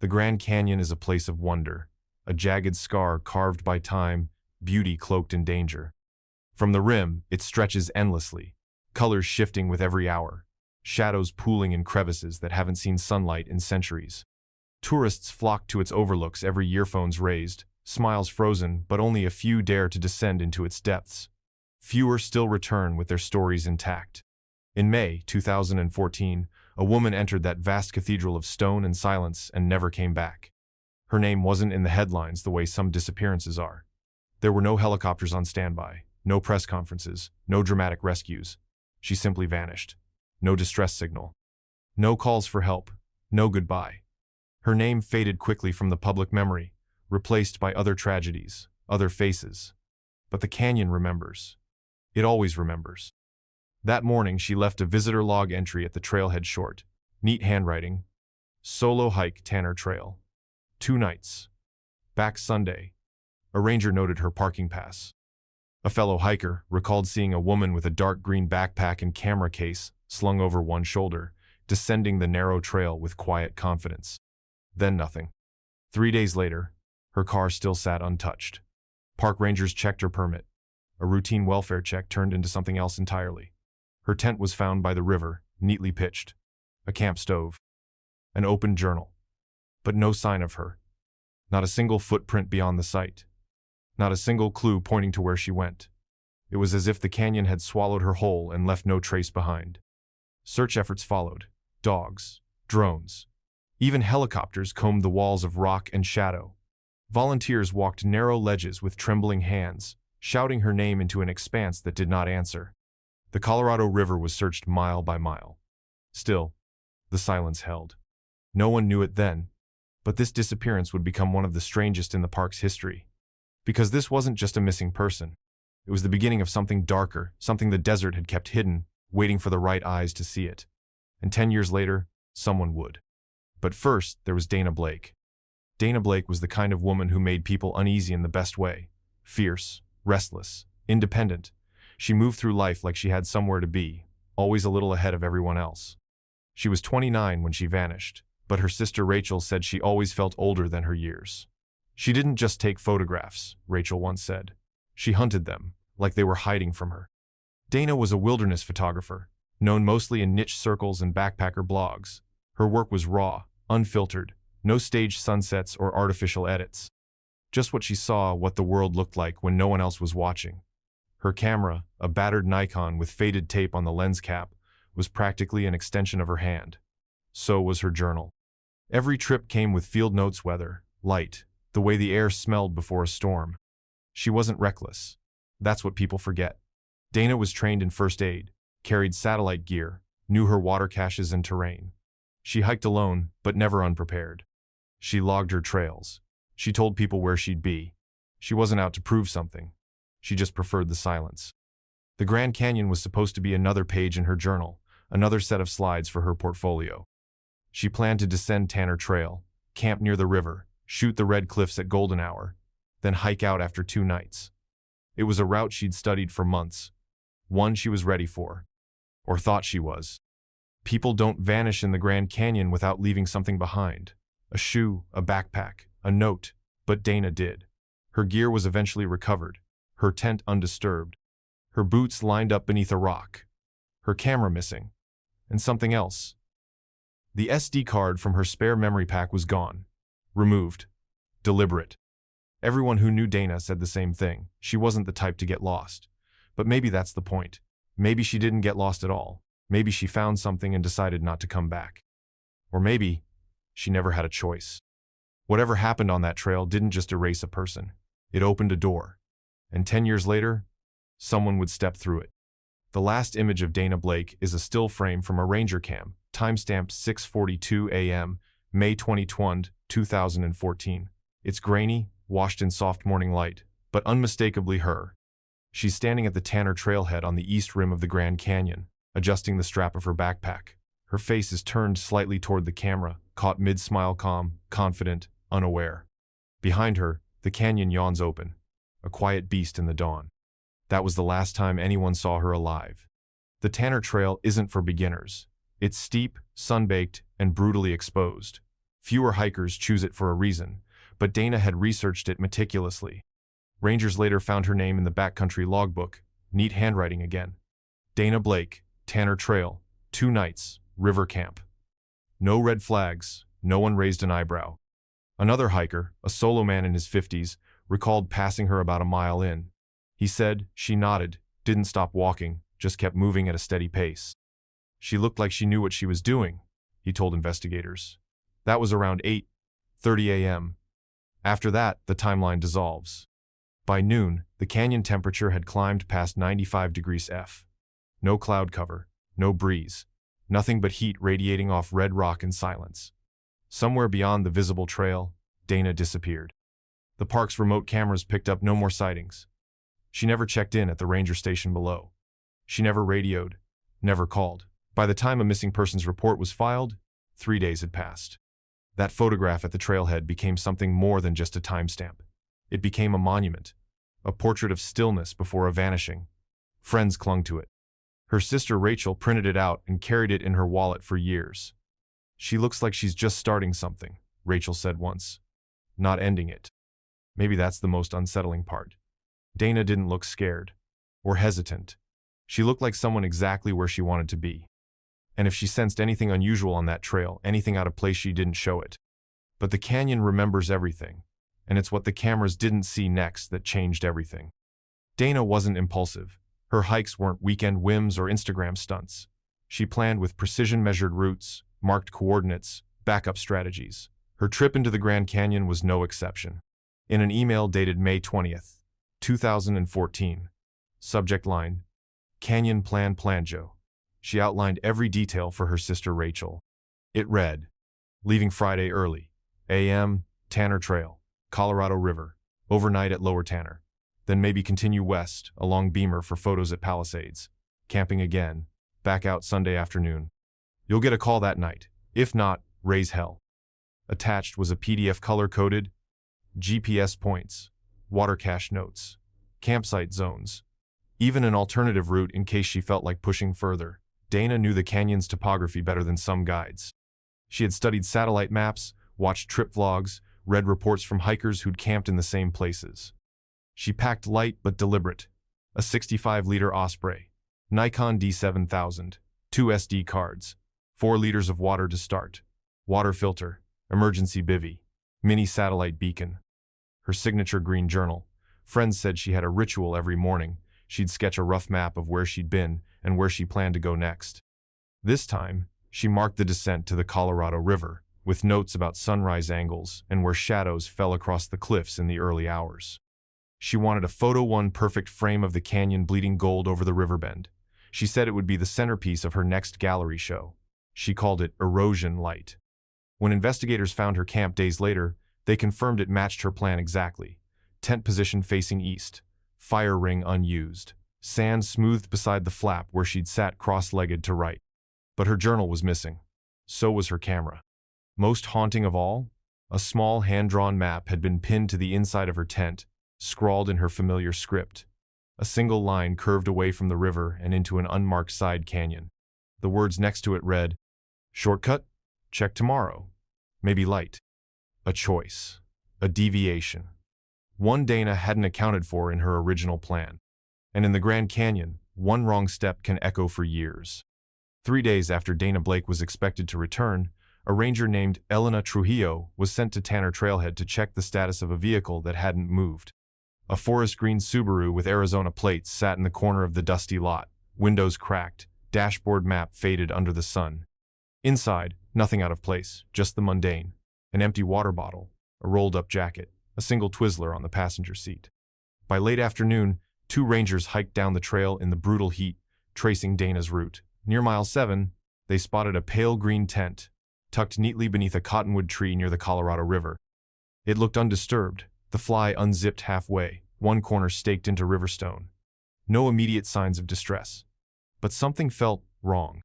The Grand Canyon is a place of wonder, a jagged scar carved by time, beauty cloaked in danger. From the rim, it stretches endlessly, colors shifting with every hour, shadows pooling in crevices that haven't seen sunlight in centuries. Tourists flock to its overlooks, every earphones raised, smiles frozen, but only a few dare to descend into its depths. Fewer still return with their stories intact. In May 2014, a woman entered that vast cathedral of stone and silence and never came back. Her name wasn't in the headlines the way some disappearances are. There were no helicopters on standby, no press conferences, no dramatic rescues. She simply vanished. No distress signal. No calls for help. No goodbye. Her name faded quickly from the public memory, replaced by other tragedies, other faces. But the canyon remembers. It always remembers. That morning, she left a visitor log entry at the trailhead short. Neat handwriting. Solo hike Tanner Trail. 2 nights. Back Sunday. A ranger noted her parking pass. A fellow hiker recalled seeing a woman with a dark green backpack and camera case slung over one shoulder, descending the narrow trail with quiet confidence. Then nothing. 3 days later, her car still sat untouched. Park rangers checked her permit. A routine welfare check turned into something else entirely. Her tent was found by the river, neatly pitched. A camp stove. An open journal. But no sign of her. Not a single footprint beyond the site. Not a single clue pointing to where she went. It was as if the canyon had swallowed her whole and left no trace behind. Search efforts followed. Dogs, drones, even helicopters combed the walls of rock and shadow. Volunteers walked narrow ledges with trembling hands, shouting her name into an expanse that did not answer. The Colorado River was searched mile by mile. Still, the silence held. No one knew it then, but this disappearance would become one of the strangest in the park's history. Because this wasn't just a missing person. It was the beginning of something darker, something the desert had kept hidden, waiting for the right eyes to see it. And 10 years later, someone would. But first, there was Dana Blake. Dana Blake was the kind of woman who made people uneasy in the best way. Fierce, restless, independent. She moved through life like she had somewhere to be, always a little ahead of everyone else. She was 29 when she vanished, but her sister Rachel said she always felt older than her years. She didn't just take photographs, Rachel once said. She hunted them, like they were hiding from her. Dana was a wilderness photographer, known mostly in niche circles and backpacker blogs. Her work was raw, unfiltered, no staged sunsets or artificial edits. Just what she saw, what the world looked like when no one else was watching. Her camera, a battered Nikon with faded tape on the lens cap, was practically an extension of her hand. So was her journal. Every trip came with field notes, weather, light, the way the air smelled before a storm. She wasn't reckless. That's what people forget. Dana was trained in first aid, carried satellite gear, knew her water caches and terrain. She hiked alone, but never unprepared. She logged her trails. She told people where she'd be. She wasn't out to prove something. She just preferred the silence. The Grand Canyon was supposed to be another page in her journal, another set of slides for her portfolio. She planned to descend Tanner Trail, camp near the river, shoot the red cliffs at golden hour, then hike out after 2 nights. It was a route she'd studied for months, one she was ready for, or thought she was. People don't vanish in the Grand Canyon without leaving something behind. A shoe, a backpack, a note, but Dana did. Her gear was eventually recovered, her tent undisturbed, her boots lined up beneath a rock, her camera missing, and something else. The SD card from her spare memory pack was gone. Removed. Deliberate. Everyone who knew Dana said the same thing. She wasn't the type to get lost. But maybe that's the point. Maybe she didn't get lost at all. Maybe she found something and decided not to come back. Or maybe she never had a choice. Whatever happened on that trail didn't just erase a person. It opened a door. And 10 years later, someone would step through it. The last image of Dana Blake is a still frame from a ranger cam, timestamped 6:42 a.m., May 20, 2014. It's grainy, washed in soft morning light, but unmistakably her. She's standing at the Tanner Trailhead on the east rim of the Grand Canyon, adjusting the strap of her backpack. Her face is turned slightly toward the camera, caught mid-smile, calm, confident, unaware. Behind her, the canyon yawns open, a quiet beast in the dawn. That was the last time anyone saw her alive. The Tanner Trail isn't for beginners. It's steep, sun-baked, and brutally exposed. Fewer hikers choose it for a reason, but Dana had researched it meticulously. Rangers later found her name in the backcountry logbook, neat handwriting again. Dana Blake, Tanner Trail, 2 nights, river camp. No red flags, no one raised an eyebrow. Another hiker, a solo man in his 50s, recalled passing her about a mile in. He said she nodded, didn't stop walking, just kept moving at a steady pace. She looked like she knew what she was doing, he told investigators. That was around 8:30 a.m. After that, the timeline dissolves. By noon, the canyon temperature had climbed past 95 degrees F. No cloud cover, no breeze, nothing but heat radiating off red rock and silence. Somewhere beyond the visible trail, Dana disappeared. The park's remote cameras picked up no more sightings. She never checked in at the ranger station below. She never radioed, never called. By the time a missing persons report was filed, 3 days had passed. That photograph at the trailhead became something more than just a timestamp. It became a monument, a portrait of stillness before a vanishing. Friends clung to it. Her sister Rachel printed it out and carried it in her wallet for years. She looks like she's just starting something, Rachel said once. Not ending it. Maybe that's the most unsettling part. Dana didn't look scared or hesitant. She looked like someone exactly where she wanted to be. And if she sensed anything unusual on that trail, anything out of place, she didn't show it. But the canyon remembers everything, and it's what the cameras didn't see next that changed everything. Dana wasn't impulsive. Her hikes weren't weekend whims or Instagram stunts. She planned with precision-measured routes, marked coordinates, backup strategies. Her trip into the Grand Canyon was no exception. In an email dated May 20th, 2014, subject line, Canyon Plan Planjo, she outlined every detail for her sister Rachel. It read, leaving Friday early, a.m., Tanner Trail, Colorado River, overnight at Lower Tanner. Then maybe continue west, along Beamer for photos at Palisades. Camping again, back out Sunday afternoon. You'll get a call that night. If not, raise hell. Attached was a PDF color-coded, GPS points, water cache notes, campsite zones, even an alternative route in case she felt like pushing further. Dana knew the canyon's topography better than some guides. She had studied satellite maps, watched trip vlogs, read reports from hikers who'd camped in the same places. She packed light but deliberate, a 65-liter Osprey, Nikon D7000, 2 SD cards, 4 liters of water to start, water filter, emergency bivvy, mini satellite beacon. Her signature green journal. Friends said she had a ritual every morning. She'd sketch a rough map of where she'd been and where she planned to go next. This time, she marked the descent to the Colorado River, with notes about sunrise angles and where shadows fell across the cliffs in the early hours. She wanted a photo one perfect frame of the canyon bleeding gold over the riverbend. She said it would be the centerpiece of her next gallery show. She called it Erosion Light. When investigators found her camp days later, they confirmed it matched her plan exactly. Tent position facing east, fire ring unused, sand smoothed beside the flap where she'd sat cross-legged to write. But her journal was missing. So was her camera. Most haunting of all, a small hand-drawn map had been pinned to the inside of her tent, scrawled in her familiar script. A single line curved away from the river and into an unmarked side canyon. The words next to it read, "Shortcut? Check tomorrow. Maybe light." A choice. A deviation. One Dana hadn't accounted for in her original plan. And in the Grand Canyon, one wrong step can echo for years. 3 days after Dana Blake was expected to return, a ranger named Elena Trujillo was sent to Tanner Trailhead to check the status of a vehicle that hadn't moved. A forest green Subaru with Arizona plates sat in the corner of the dusty lot, windows cracked, dashboard map faded under the sun. Inside, nothing out of place, just the mundane. An empty water bottle, a rolled-up jacket, a single Twizzler on the passenger seat. By late afternoon, 2 rangers hiked down the trail in the brutal heat, tracing Dana's route. Near mile 7, they spotted a pale green tent, tucked neatly beneath a cottonwood tree near the Colorado River. It looked undisturbed, the fly unzipped halfway, one corner staked into riverstone. No immediate signs of distress. But something felt wrong.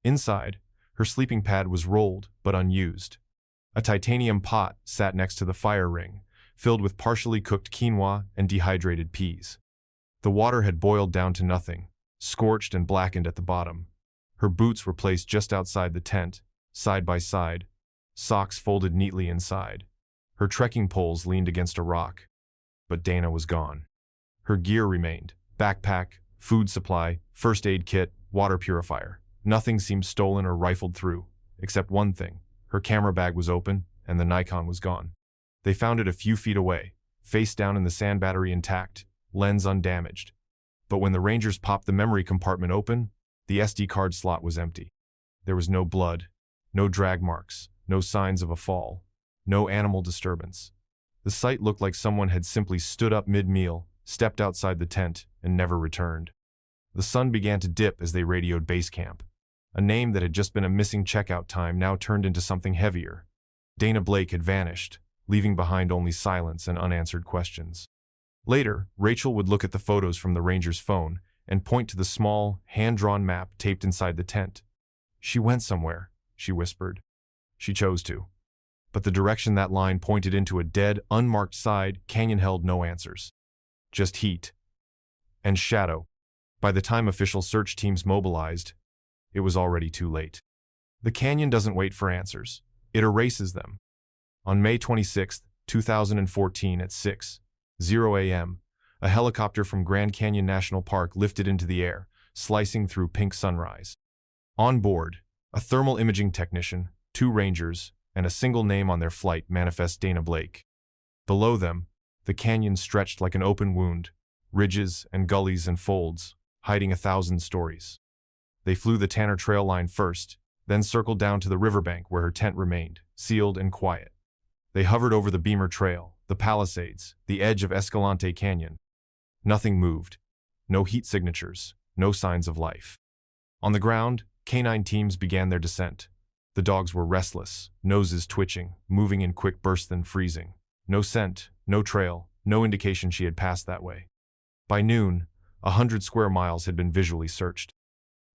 Inside, her sleeping pad was rolled but unused. A titanium pot sat next to the fire ring, filled with partially cooked quinoa and dehydrated peas. The water had boiled down to nothing, scorched and blackened at the bottom. Her boots were placed just outside the tent, side by side, socks folded neatly inside. Her trekking poles leaned against a rock. But Dana was gone. Her gear remained: backpack, food supply, first aid kit, water purifier. Nothing seemed stolen or rifled through, except one thing. Her camera bag was open, and the Nikon was gone. They found it a few feet away, face down in the sand battery intact, lens undamaged. But when the Rangers popped the memory compartment open, the SD card slot was empty. There was no blood, no drag marks, no signs of a fall, no animal disturbance. The site looked like someone had simply stood up mid-meal, stepped outside the tent, and never returned. The sun began to dip as they radioed base camp. A name that had just been a missing checkout time now turned into something heavier. Dana Blake had vanished, leaving behind only silence and unanswered questions. Later, Rachel would look at the photos from the Ranger's phone and point to the small, hand-drawn map taped inside the tent. "She went somewhere," she whispered. She chose to. But the direction that line pointed into a dead, unmarked side canyon held no answers. Just heat. And shadow. By the time official search teams mobilized, it was already too late. The canyon doesn't wait for answers. It erases them. On May 26, 2014 at 6:00 a.m., a helicopter from Grand Canyon National Park lifted into the air, slicing through pink sunrise. On board, a thermal imaging technician, 2 Rangers, and a single name on their flight manifest: Dana Blake. Below them, the canyon stretched like an open wound, ridges and gullies and folds, hiding 1,000 stories. They flew the Tanner Trail line first, then circled down to the riverbank where her tent remained, sealed and quiet. They hovered over the Beamer Trail, the Palisades, the edge of Escalante Canyon. Nothing moved. No heat signatures, no signs of life. On the ground, canine teams began their descent. The dogs were restless, noses twitching, moving in quick bursts then freezing. No scent, no trail, no indication she had passed that way. By noon, 100 square miles had been visually searched.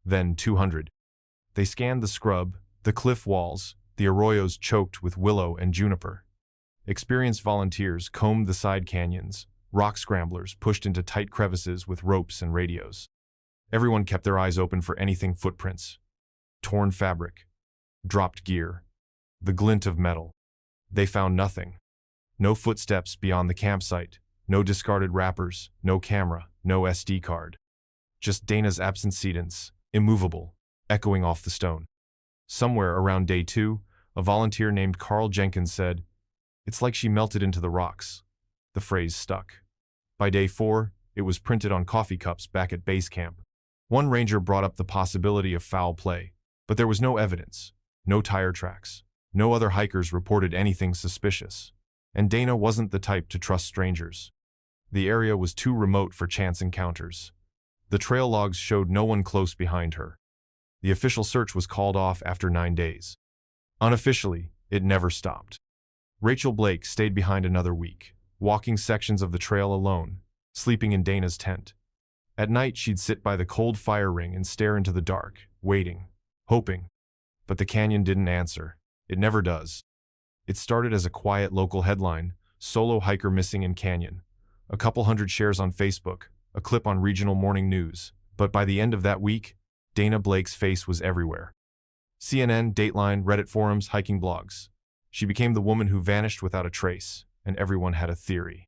Then 200. They scanned the scrub, the cliff walls, the arroyos choked with willow and juniper. Experienced volunteers combed the side canyons. Rock scramblers pushed into tight crevices with ropes and radios. Everyone kept their eyes open for anything: footprints, torn fabric, dropped gear, the glint of metal. They found nothing. No footsteps beyond the campsite, no discarded wrappers, no camera, no SD card. Just Dana's absent sedence, immovable, echoing off the stone. Somewhere around day 2, a volunteer named Carl Jenkins said, "It's like she melted into the rocks." The phrase stuck. By day 4, it was printed on coffee cups back at base camp. One ranger brought up the possibility of foul play, but there was no evidence, no tire tracks. No other hikers reported anything suspicious. And Dana wasn't the type to trust strangers. The area was too remote for chance encounters. The trail logs showed no one close behind her. The official search was called off after 9 days. Unofficially, it never stopped. Rachel Blake stayed behind another week, walking sections of the trail alone, sleeping in Dana's tent. At night, she'd sit by the cold fire ring and stare into the dark, waiting, hoping. But the canyon didn't answer. It never does. It started as a quiet local headline: "Solo hiker missing in canyon." A couple hundred shares on Facebook, a clip on regional morning news. But by the end of that week, Dana Blake's face was everywhere. CNN, Dateline, Reddit forums, hiking blogs. She became the woman who vanished without a trace, and everyone had a theory.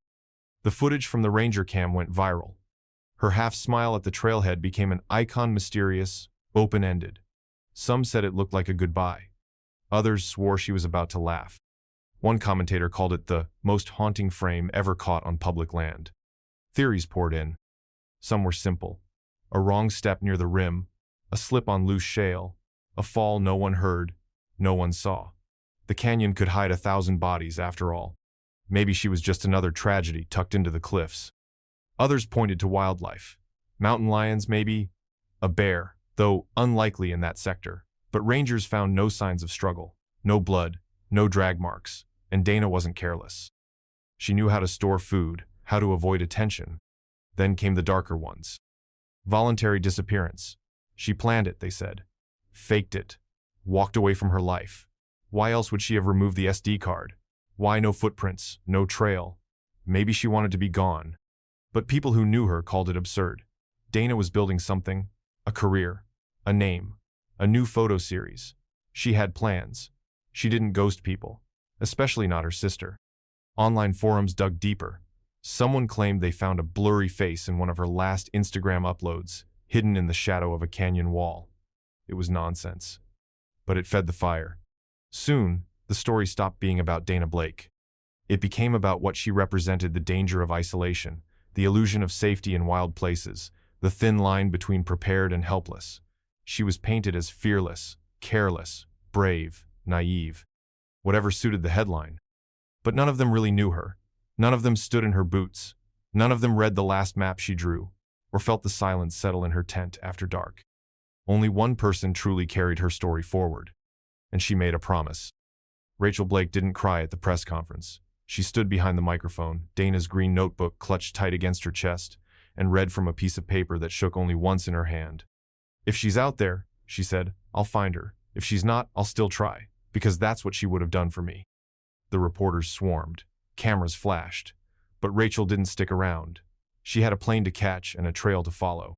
The footage from the Ranger cam went viral. Her half-smile at the trailhead became an icon: mysterious, open-ended. Some said it looked like a goodbye. Others swore she was about to laugh. One commentator called it the most haunting frame ever caught on public land. Theories poured in. Some were simple: a wrong step near the rim, a slip on loose shale, a fall no one heard, no one saw. The canyon could hide 1,000 bodies after all. Maybe she was just another tragedy tucked into the cliffs. Others pointed to wildlife. Mountain lions, maybe. A bear, though unlikely in that sector. But rangers found no signs of struggle, no blood, no drag marks, and Dana wasn't careless. She knew how to store food, how to avoid attention. Then came the darker ones. Voluntary disappearance. She planned it, they said. Faked it. Walked away from her life. Why else would she have removed the SD card? Why no footprints, no trail? Maybe she wanted to be gone. But people who knew her called it absurd. Dana was building something: a career, a name, a new photo series. She had plans. She didn't ghost people, especially not her sister. Online forums dug deeper. Someone claimed they found a blurry face in one of her last Instagram uploads, hidden in the shadow of a canyon wall. It was nonsense. But it fed the fire. Soon, the story stopped being about Dana Blake. It became about what she represented: the danger of isolation, the illusion of safety in wild places, the thin line between prepared and helpless. She was painted as fearless, careless, brave, naive, whatever suited the headline. But none of them really knew her. None of them stood in her boots. None of them read the last map she drew, or felt the silence settle in her tent after dark. Only one person truly carried her story forward, and she made a promise. Rachel Blake didn't cry at the press conference. She stood behind the microphone, Dana's green notebook clutched tight against her chest, and read from a piece of paper that shook only once in her hand. "If she's out there," she said, "I'll find her. If she's not, I'll still try, because that's what she would have done for me." The reporters swarmed. Cameras flashed. But Rachel didn't stick around. She had a plane to catch and a trail to follow.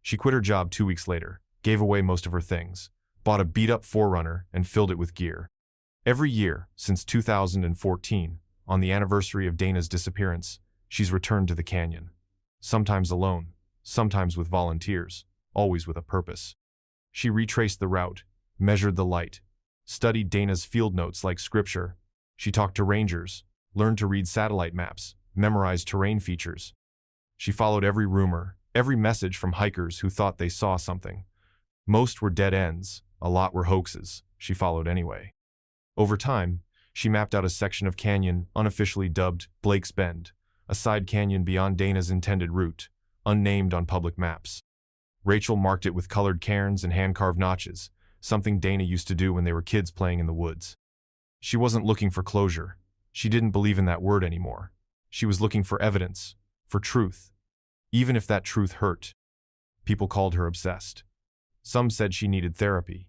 She quit her job 2 weeks later, gave away most of her things, bought a beat-up 4Runner, and filled it with gear. Every year, since 2014, on the anniversary of Dana's disappearance, she's returned to the canyon. Sometimes alone, sometimes with volunteers, always with a purpose. She retraced the route, measured the light, studied Dana's field notes like scripture. She talked to rangers, learned to read satellite maps, memorized terrain features. She followed every rumor, every message from hikers who thought they saw something. Most were dead ends, a lot were hoaxes. She followed anyway. Over time, she mapped out a section of canyon unofficially dubbed Blake's Bend, a side canyon beyond Dana's intended route, unnamed on public maps. Rachel marked it with colored cairns and hand-carved notches, something Dana used to do when they were kids playing in the woods. She wasn't looking for closure. She didn't believe in that word anymore. She was looking for evidence, for truth, even if that truth hurt. People called her obsessed. Some said she needed therapy,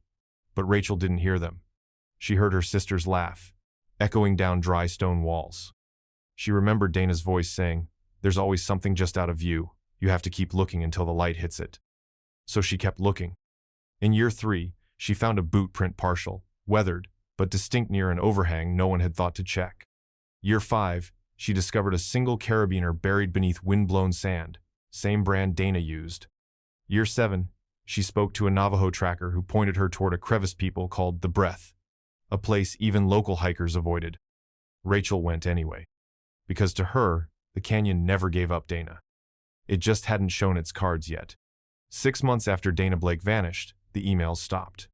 but Rachel didn't hear them. She heard her sister's laugh, echoing down dry stone walls. She remembered Dana's voice saying, "There's always something just out of view. You have to keep looking until the light hits it." So she kept looking. In year 3, she found a boot print partial, weathered, but distinct near an overhang no one had thought to check. Year 5, she discovered a single carabiner buried beneath wind-blown sand, same brand Dana used. Year 7, she spoke to a Navajo tracker who pointed her toward a crevice people called The Breath, a place even local hikers avoided. Rachel went anyway, because to her, the canyon never gave up Dana. It just hadn't shown its cards yet. 6 months after Dana Blake vanished, the emails stopped.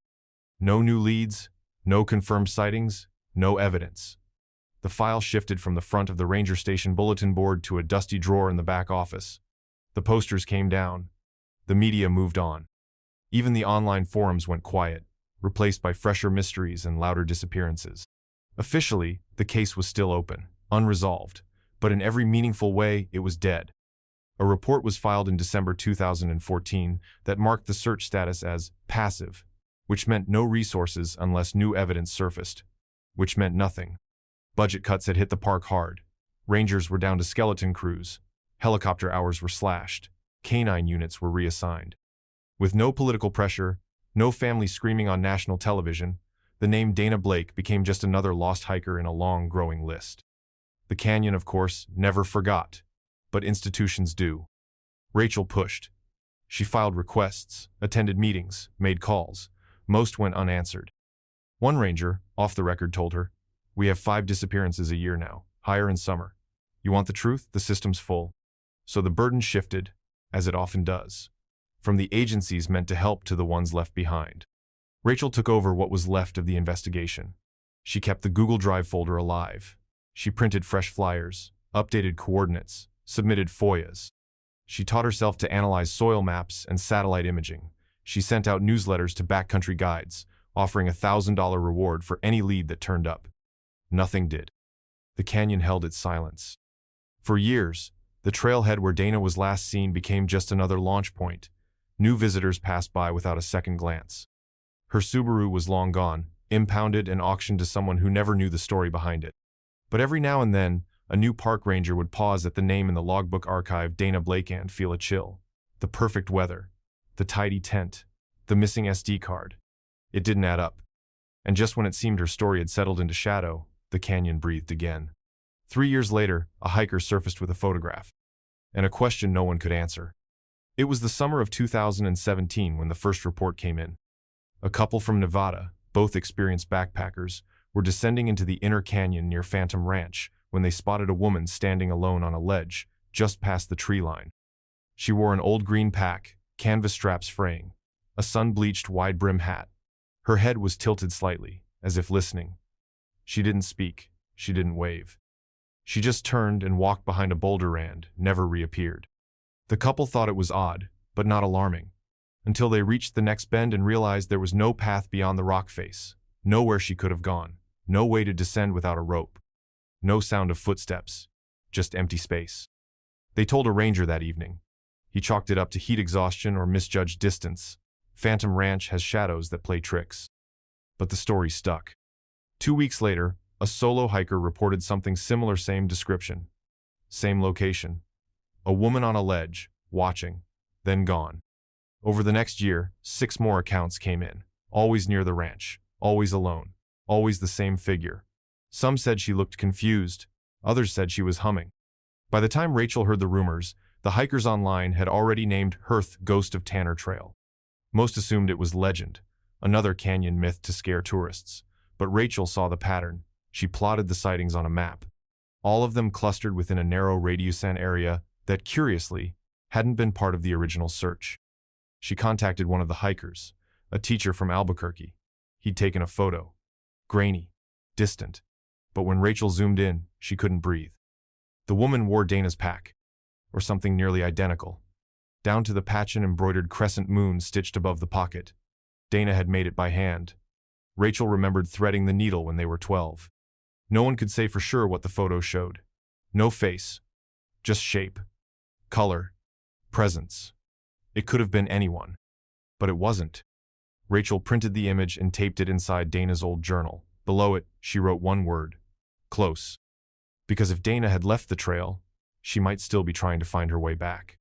No new leads, no confirmed sightings, no evidence. The file shifted from the front of the ranger station bulletin board to a dusty drawer in the back office. The posters came down. The media moved on. Even the online forums went quiet, replaced by fresher mysteries and louder disappearances. Officially, the case was still open, unresolved, but in every meaningful way, it was dead. A report was filed in December 2014 that marked the search status as passive, which meant no resources unless new evidence surfaced, which meant nothing. Budget cuts had hit the park hard. Rangers were down to skeleton crews. Helicopter hours were slashed. Canine units were reassigned. With no political pressure, no family screaming on national television, the name Dana Blake became just another lost hiker in a long, growing list. The canyon, of course, never forgot, but institutions do. Rachel pushed. She filed requests, attended meetings, made calls. Most went unanswered. One ranger, off the record, told her, "We have 5 disappearances a year now, higher in summer. You want the truth? The system's full." So the burden shifted, as it often does, from the agencies meant to help to the ones left behind. Rachel took over what was left of the investigation. She kept the Google Drive folder alive. She printed fresh flyers, updated coordinates, submitted FOIAs. She taught herself to analyze soil maps and satellite imaging. She sent out newsletters to backcountry guides, offering a $1,000 reward for any lead that turned up. Nothing did. The canyon held its silence. For years, the trailhead where Dana was last seen became just another launch point. New visitors passed by without a second glance. Her Subaru was long gone, impounded and auctioned to someone who never knew the story behind it. But every now and then, a new park ranger would pause at the name in the logbook archive Dana Blake and feel a chill. The perfect weather, the tidy tent, the missing SD card. It didn't add up. And just when it seemed her story had settled into shadow, the canyon breathed again. 3 years later, a hiker surfaced with a photograph, and a question no one could answer. It was the summer of 2017 when the first report came in. A couple from Nevada, both experienced backpackers, were descending into the inner canyon near Phantom Ranch when they spotted a woman standing alone on a ledge just past the tree line. She wore an old green pack, canvas straps fraying, a sun-bleached wide-brim hat. Her head was tilted slightly, as if listening. She didn't speak. She didn't wave. She just turned and walked behind a boulder rand, never reappeared. The couple thought it was odd, but not alarming, until they reached the next bend and realized there was no path beyond the rock face, nowhere she could have gone, no way to descend without a rope. No sound of footsteps, just empty space. They told a ranger that evening. He chalked it up to heat exhaustion or misjudged distance. Phantom Ranch has shadows that play tricks. But the story stuck. 2 weeks later, a solo hiker reported something similar, same description, same location. A woman on a ledge, watching, then gone. Over the next year, 6 more accounts came in, always near the ranch, always alone, always the same figure. Some said she looked confused, others said she was humming. By the time Rachel heard the rumors, the hikers online had already named Hearth Ghost of Tanner Trail. Most assumed it was legend, another canyon myth to scare tourists. But Rachel saw the pattern. She plotted the sightings on a map. All of them clustered within a narrow radius area that, curiously, hadn't been part of the original search. She contacted one of the hikers, a teacher from Albuquerque. He'd taken a photo. Grainy, distant. But when Rachel zoomed in, she couldn't breathe. The woman wore Dana's pack, or something nearly identical, down to the patch and embroidered crescent moon stitched above the pocket. Dana had made it by hand. Rachel remembered threading the needle when they were 12. No one could say for sure what the photo showed. No face, just shape, color, presence. It could have been anyone, but it wasn't. Rachel printed the image and taped it inside Dana's old journal. Below it, she wrote one word: close. Because if Dana had left the trail, she might still be trying to find her way back.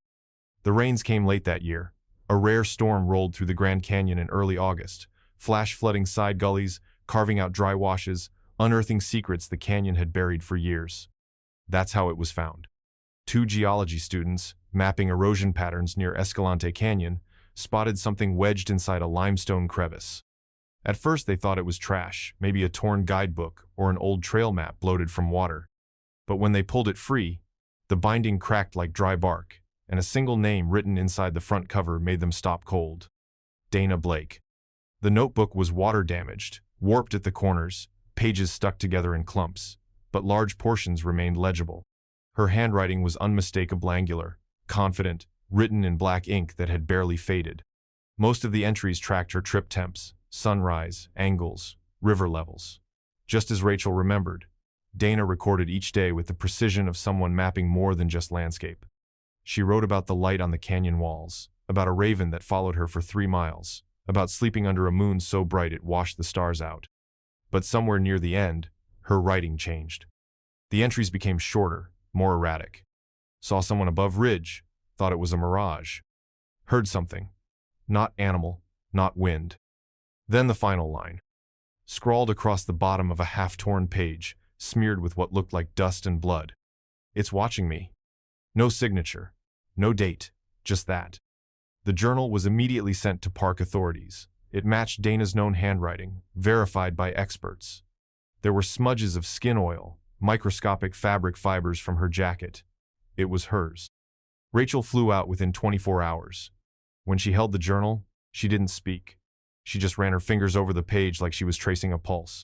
The rains came late that year. A rare storm rolled through the Grand Canyon in early August, flash flooding side gullies, carving out dry washes, unearthing secrets the canyon had buried for years. That's how it was found. 2 geology students, mapping erosion patterns near Escalante Canyon, spotted something wedged inside a limestone crevice. At first they thought it was trash, maybe a torn guidebook or an old trail map bloated from water. But when they pulled it free, the binding cracked like dry bark, and a single name written inside the front cover made them stop cold. Dana Blake. The notebook was water-damaged, warped at the corners, pages stuck together in clumps, but large portions remained legible. Her handwriting was unmistakable, angular, confident, written in black ink that had barely faded. Most of the entries tracked her trip temps, sunrise, angles, river levels. Just as Rachel remembered, Dana recorded each day with the precision of someone mapping more than just landscape. She wrote about the light on the canyon walls, about a raven that followed her for 3 miles, about sleeping under a moon so bright it washed the stars out. But somewhere near the end, her writing changed. The entries became shorter, more erratic. Saw someone above ridge, thought it was a mirage. Heard something. Not animal, not wind. Then the final line. Scrawled across the bottom of a half-torn page, smeared with what looked like dust and blood. It's watching me. No signature, no date, just that. The journal was immediately sent to park authorities. It matched Dana's known handwriting, verified by experts. There were smudges of skin oil, microscopic fabric fibers from her jacket. It was hers. Rachel flew out within 24 hours. When she held the journal, she didn't speak. She just ran her fingers over the page like she was tracing a pulse.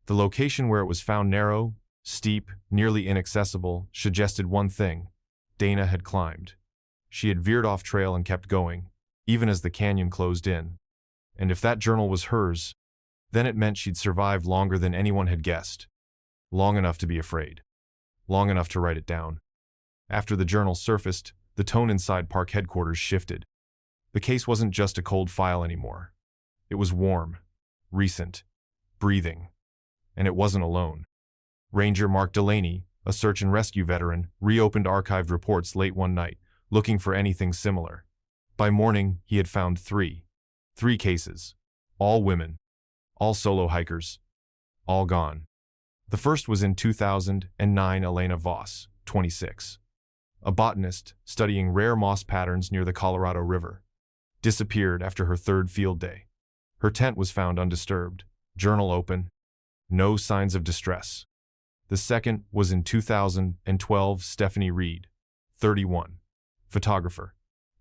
The location where it was found, narrow, steep, nearly inaccessible, suggested one thing: Dana had climbed. She had veered off trail and kept going, even as the canyon closed in. And if that journal was hers, then it meant she'd survived longer than anyone had guessed. Long enough to be afraid. Long enough to write it down. After the journal surfaced, the tone inside park headquarters shifted. The case wasn't just a cold file anymore. It was warm, recent, breathing. And it wasn't alone. Ranger Mark Delaney, a search and rescue veteran, reopened archived reports late one night, looking for anything similar. By morning, he had found 3 cases. All women. All solo hikers. All gone. The first was in 2009. Elena Voss, 26. A botanist studying rare moss patterns near the Colorado River. Disappeared after her third field day. Her tent was found undisturbed, journal open, no signs of distress. The second was in 2012. Stephanie Reed, 31. Photographer.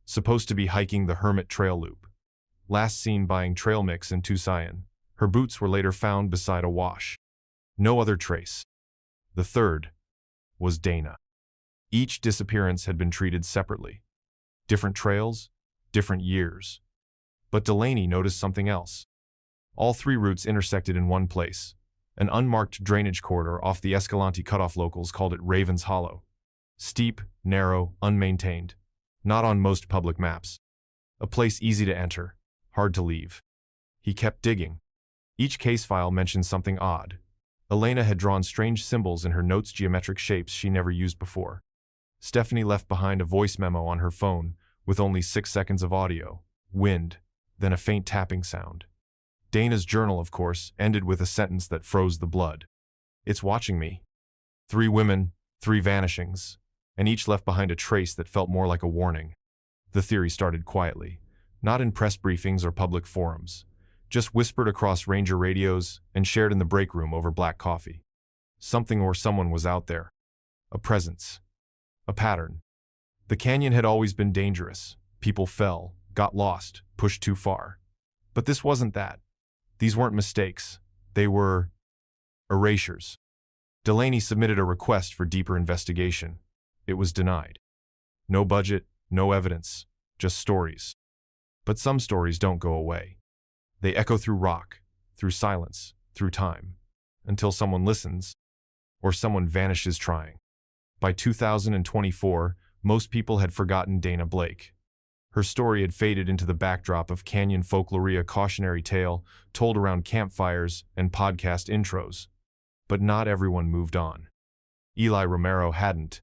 Supposed to be hiking the Hermit Trail Loop. Last seen buying trail mix in Tucson. Her boots were later found beside a wash. No other trace. The third was Dana. Each disappearance had been treated separately. Different trails, different years. But Delaney noticed something else. All three routes intersected in one place, an unmarked drainage corridor off the Escalante cutoff. Locals called it Ravens Hollow. Steep, narrow, unmaintained, not on most public maps. A place easy to enter, hard to leave. He kept digging. Each case file mentioned something odd. Elena had drawn strange symbols in her notes, geometric shapes she never used before. Stephanie left behind a voice memo on her phone with only 6 seconds of audio, wind, then a faint tapping sound. Dana's journal, of course, ended with a sentence that froze the blood. It's watching me. 3 women, 3 vanishings, and each left behind a trace that felt more like a warning. The theory started quietly, not in press briefings or public forums, just whispered across ranger radios and shared in the break room over black coffee. Something or someone was out there. A presence. A pattern. The canyon had always been dangerous. People fell, got lost, pushed too far. But this wasn't that. These weren't mistakes. They were erasures. Delaney submitted a request for deeper investigation. It was denied. No budget, no evidence, just stories. But some stories don't go away. They echo through rock, through silence, through time, until someone listens, or someone vanishes trying. By 2024, most people had forgotten Dana Blake. Her story had faded into the backdrop of canyon folklore, a cautionary tale told around campfires and podcast intros. But not everyone moved on. Eli Romero hadn't.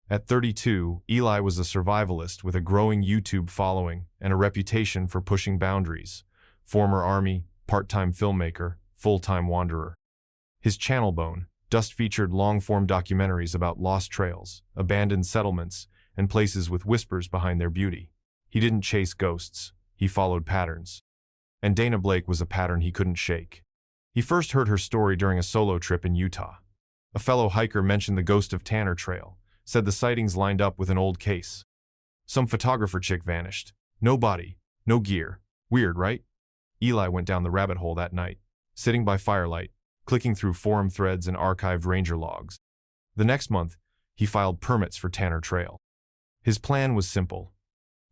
At 32, Eli was a survivalist with a growing YouTube following and a reputation for pushing boundaries. Former Army, part-time filmmaker, full-time wanderer. His channel Bone Dust featured long-form documentaries about lost trails, abandoned settlements, and places with whispers behind their beauty. He didn't chase ghosts, he followed patterns. And Dana Blake was a pattern he couldn't shake. He first heard her story during a solo trip in Utah. A fellow hiker mentioned the Ghost of Tanner Trail, said the sightings lined up with an old case. Some photographer chick vanished. No body, no gear. Weird, right? Eli went down the rabbit hole that night, sitting by firelight, clicking through forum threads and archived ranger logs. The next month, he filed permits for Tanner Trail. His plan was simple.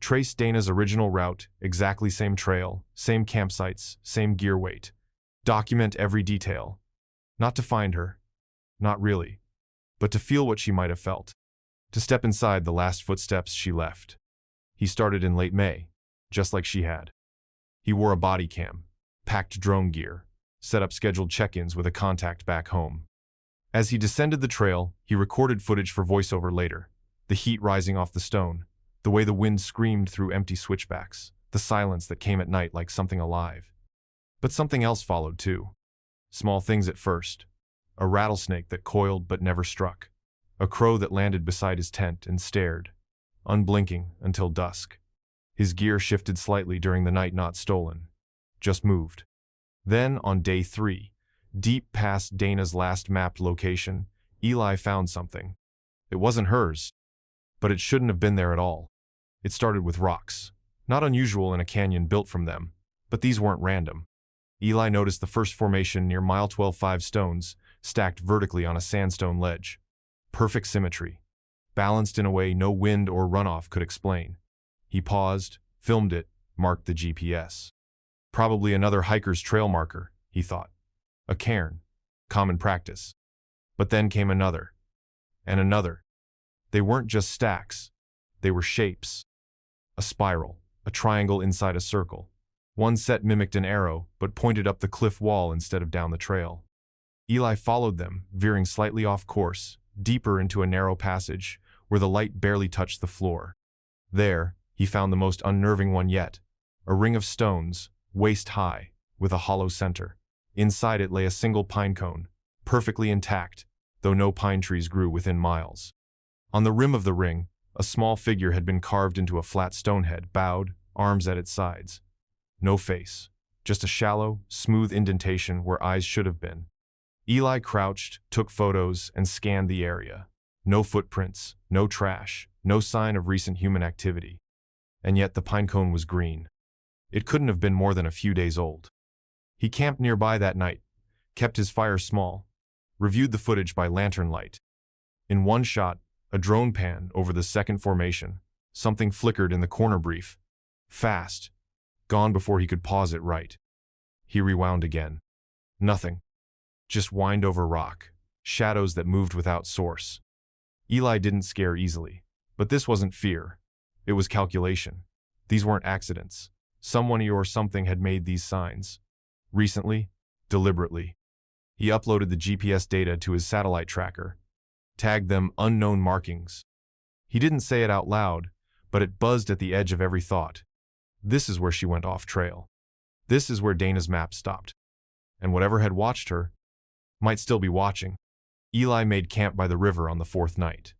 Trace Dana's original route, exactly same trail, same campsites, same gear weight. Document every detail. Not to find her. Not really. But to feel what she might have felt. To step inside the last footsteps she left. He started in late May, just like she had. He wore a body cam, packed drone gear, set up scheduled check-ins with a contact back home. As he descended the trail, he recorded footage for voiceover later. The heat rising off the stone, the way the wind screamed through empty switchbacks, the silence that came at night like something alive. But something else followed too. Small things at first. A rattlesnake that coiled but never struck. A crow that landed beside his tent and stared, unblinking until dusk. His gear shifted slightly during the night, not stolen, just moved. Then, on day 3, deep past Dana's last mapped location, Eli found something. It wasn't hers, but it shouldn't have been there at all. It started with rocks, not unusual in a canyon built from them, but these weren't random. Eli noticed the first formation near mile 12, 5 stones, stacked vertically on a sandstone ledge. Perfect symmetry, balanced in a way no wind or runoff could explain. He paused, filmed it, marked the GPS. Probably another hiker's trail marker, he thought. A cairn, common practice. But then came another, and another. They weren't just stacks, they were shapes. A spiral, a triangle inside a circle. One set mimicked an arrow, but pointed up the cliff wall instead of down the trail. Eli followed them, veering slightly off course, deeper into a narrow passage, where the light barely touched the floor. There, he found the most unnerving one yet, a ring of stones, waist high, with a hollow center. Inside it lay a single pine cone, perfectly intact, though no pine trees grew within miles. On the rim of the ring, a small figure had been carved into a flat stone head, bowed, arms at its sides. No face, just a shallow, smooth indentation where eyes should have been. Eli crouched, took photos, and scanned the area. No footprints, no trash, no sign of recent human activity. And yet the pinecone was green. It couldn't have been more than a few days old. He camped nearby that night, kept his fire small, reviewed the footage by lantern light. In one shot, a drone pan over the second formation, something flickered in the corner brief. Fast. Gone before he could pause it right. He rewound again. Nothing. Just wind over rock, shadows that moved without source. Eli didn't scare easily, but this wasn't fear. It was calculation. These weren't accidents. Someone or something had made these signs. Recently, deliberately. He uploaded the GPS data to his satellite tracker, tagged them unknown markings. He didn't say it out loud, but it buzzed at the edge of every thought. This is where she went off trail. This is where Dana's map stopped. And whatever had watched her might still be watching. Eli made camp by the river on the fourth night.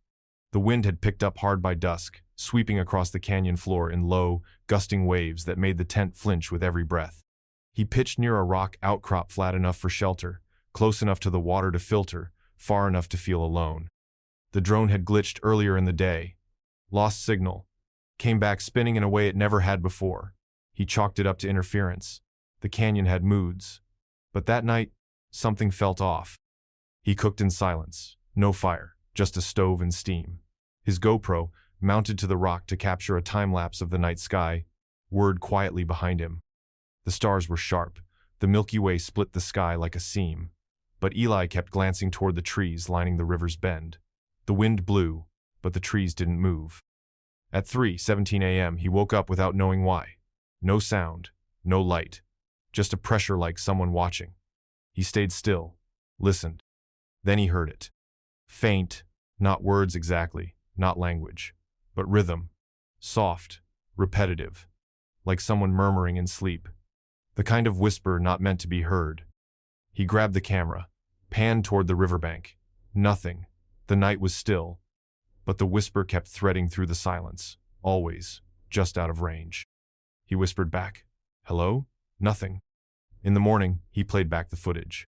The wind had picked up hard by dusk, sweeping across the canyon floor in low, gusting waves that made the tent flinch with every breath. He pitched near a rock outcrop flat enough for shelter, close enough to the water to filter, far enough to feel alone. The drone had glitched earlier in the day, lost signal, came back spinning in a way it never had before. He chalked it up to interference. The canyon had moods. But that night, something felt off. He cooked in silence, no fire, just a stove and steam. His GoPro, mounted to the rock to capture a time-lapse of the night sky, whirred quietly behind him. The stars were sharp. The Milky Way split the sky like a seam. But Eli kept glancing toward the trees lining the river's bend. The wind blew, but the trees didn't move. At 3:17 a.m. he woke up without knowing why. No sound, no light, just a pressure like someone watching. He stayed still, listened. Then he heard it. Faint, not words exactly, not language, but rhythm. Soft, repetitive, like someone murmuring in sleep. The kind of whisper not meant to be heard. He grabbed the camera, panned toward the riverbank. Nothing. The night was still, but the whisper kept threading through the silence, always, just out of range. He whispered back, "Hello? Nothing." In the morning, he played back the footage.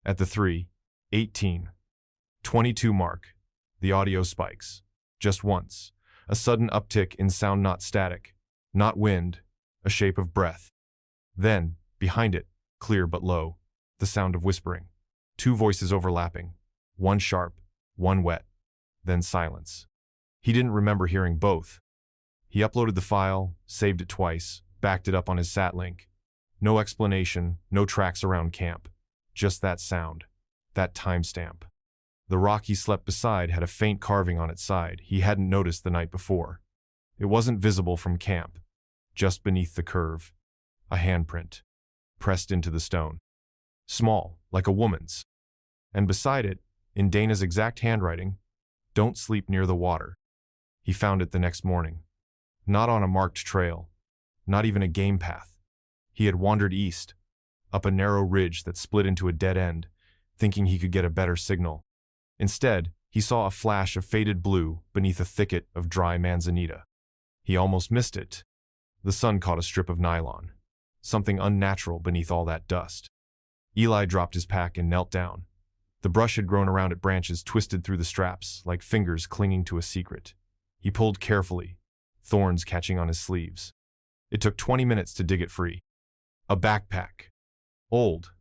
At the 3:18:22 mark, the audio spikes. Just once, a sudden uptick in sound, not static, not wind, a shape of breath. Then, behind it, clear but low, the sound of whispering. Two voices overlapping, one sharp, one wet, then silence. He didn't remember hearing both. He uploaded the file, saved it twice, backed it up on his SatLink. No explanation, no tracks around camp. Just that sound, that timestamp. The rock he slept beside had a faint carving on its side he hadn't noticed the night before. It wasn't visible from camp. Just beneath the curve, a handprint, pressed into the stone. Small, like a woman's. And beside it, in Dana's exact handwriting, "Don't sleep near the water." He found it the next morning. Not on a marked trail, not even a game path. He had wandered east, up a narrow ridge that split into a dead end, thinking he could get a better signal. Instead, he saw a flash of faded blue beneath a thicket of dry manzanita. He almost missed it. The sun caught a strip of nylon, something unnatural beneath all that dust. Eli dropped his pack and knelt down. The brush had grown around it, branches twisted through the straps, like fingers clinging to a secret. He pulled carefully, thorns catching on his sleeves. It took 20 minutes to dig it free. A backpack. Old.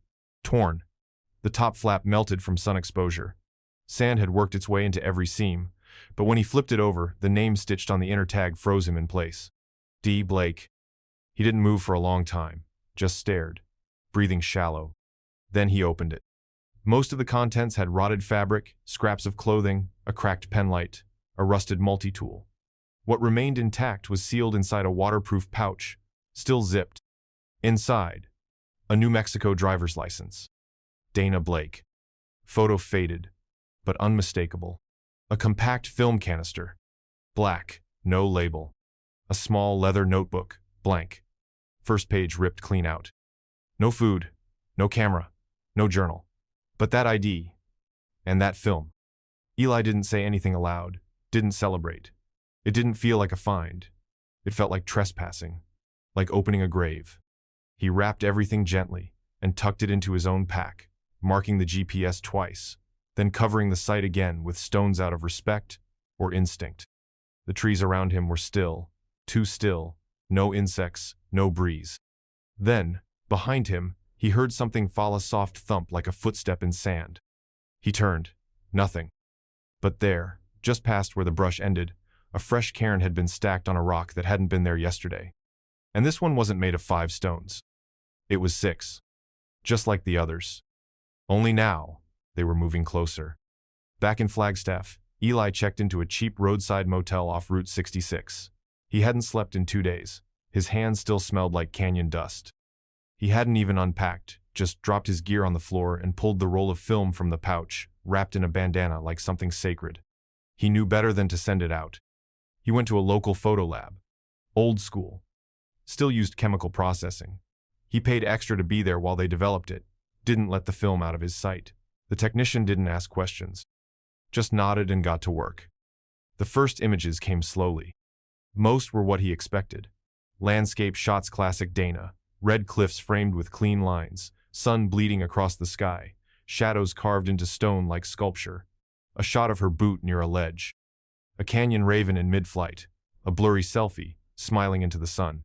Torn. The top flap melted from sun exposure. Sand had worked its way into every seam, but when he flipped it over, the name stitched on the inner tag froze him in place. D. Blake. He didn't move for a long time, just stared, breathing shallow. Then he opened it. Most of the contents had rotted fabric, scraps of clothing, a cracked penlight, a rusted multi-tool. What remained intact was sealed inside a waterproof pouch, still zipped. Inside, a New Mexico driver's license. Dana Blake. Photo faded, but unmistakable. A compact film canister. Black, no label. A small leather notebook, blank. First page ripped clean out. No food, no camera, No journal. But that ID. And that film. Eli didn't say anything aloud, didn't celebrate. It didn't feel like a find. It felt like trespassing, like opening a grave. He wrapped everything gently and tucked it into his own pack, marking the GPS twice, then covering the site again with stones out of respect or instinct. The trees around him were still, too still, no insects, no breeze. Then, behind him, he heard something fall a soft thump like a footstep in sand. He turned. Nothing. But there, just past where the brush ended, a fresh cairn had been stacked on a rock that hadn't been there yesterday. And this one wasn't made of 5 stones. It was 6. Just like the others. Only now, they were moving closer. Back in Flagstaff, Eli checked into a cheap roadside motel off Route 66. He hadn't slept in 2 days. His hands still smelled like canyon dust. He hadn't even unpacked, just dropped his gear on the floor and pulled the roll of film from the pouch, wrapped in a bandana like something sacred. He knew better than to send it out. He went to a local photo lab. Old school. Still used chemical processing. He paid extra to be there while they developed it, didn't let the film out of his sight. The technician didn't ask questions. Just nodded and got to work. The first images came slowly. Most were what he expected. Landscape shots classic Dana, red cliffs framed with clean lines, sun bleeding across the sky, shadows carved into stone like sculpture, a shot of her boot near a ledge, a canyon raven in mid-flight, a blurry selfie, smiling into the sun.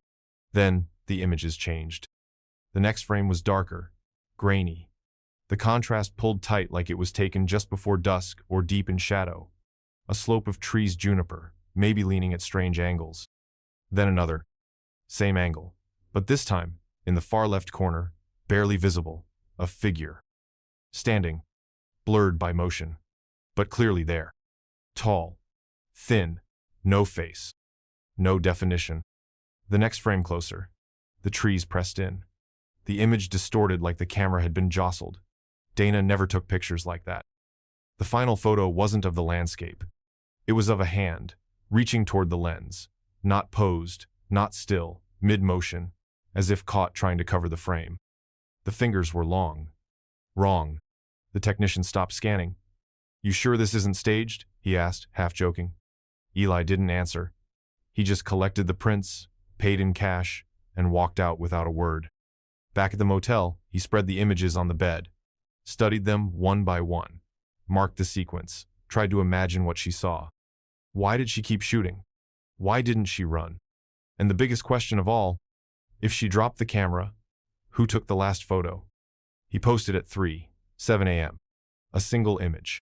Then, the images changed. The next frame was darker, grainy. The contrast pulled tight like it was taken just before dusk or deep in shadow. A slope of trees juniper, maybe leaning at strange angles. Then another. Same angle. But this time, in the far left corner, barely visible, a figure. Standing, blurred by motion, but clearly there. Tall, thin, no face, no definition. The next frame closer. The trees pressed in. The image distorted like the camera had been jostled. Dana never took pictures like that. The final photo wasn't of the landscape. It was of a hand, reaching toward the lens. Not posed, not still, mid-motion, as if caught trying to cover the frame. The fingers were long. Wrong. The technician stopped scanning. "You sure this isn't staged?" he asked, half joking. Eli didn't answer. He just collected the prints, paid in cash, and walked out without a word. Back at the motel, he spread the images on the bed, studied them one by one, marked the sequence, tried to imagine what she saw. Why did she keep shooting? Why didn't she run? And the biggest question of all, if she dropped the camera, who took the last photo? He posted at 3:07 a.m. A single image.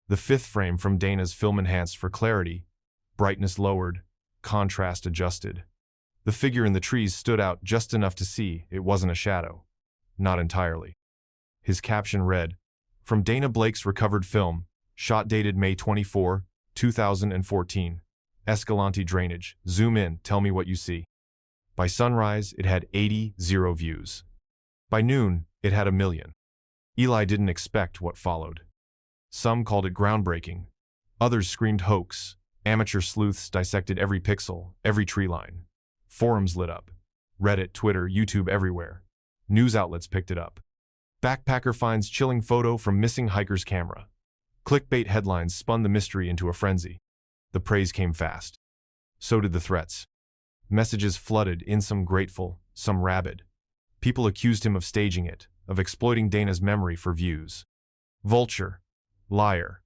The 5th frame from Dana's film enhanced for clarity, brightness lowered, contrast adjusted. The figure in the trees stood out just enough to see it wasn't a shadow. Not entirely. His caption read, "From Dana Blake's recovered film, shot dated May 24, 2014. Escalante drainage. Zoom in, tell me what you see." By sunrise, it had 80 views. By noon, it had 1 million. Eli didn't expect what followed. Some called it groundbreaking. Others screamed hoax. Amateur sleuths dissected every pixel, every tree line. Forums lit up. Reddit, Twitter, YouTube, everywhere. News outlets picked it up. Backpacker finds chilling photo from missing hiker's camera. Clickbait headlines spun the mystery into a frenzy. The praise came fast. So did the threats. Messages flooded in, some grateful, some rabid. People accused him of staging it, of exploiting Dana's memory for views. Vulture. Liar.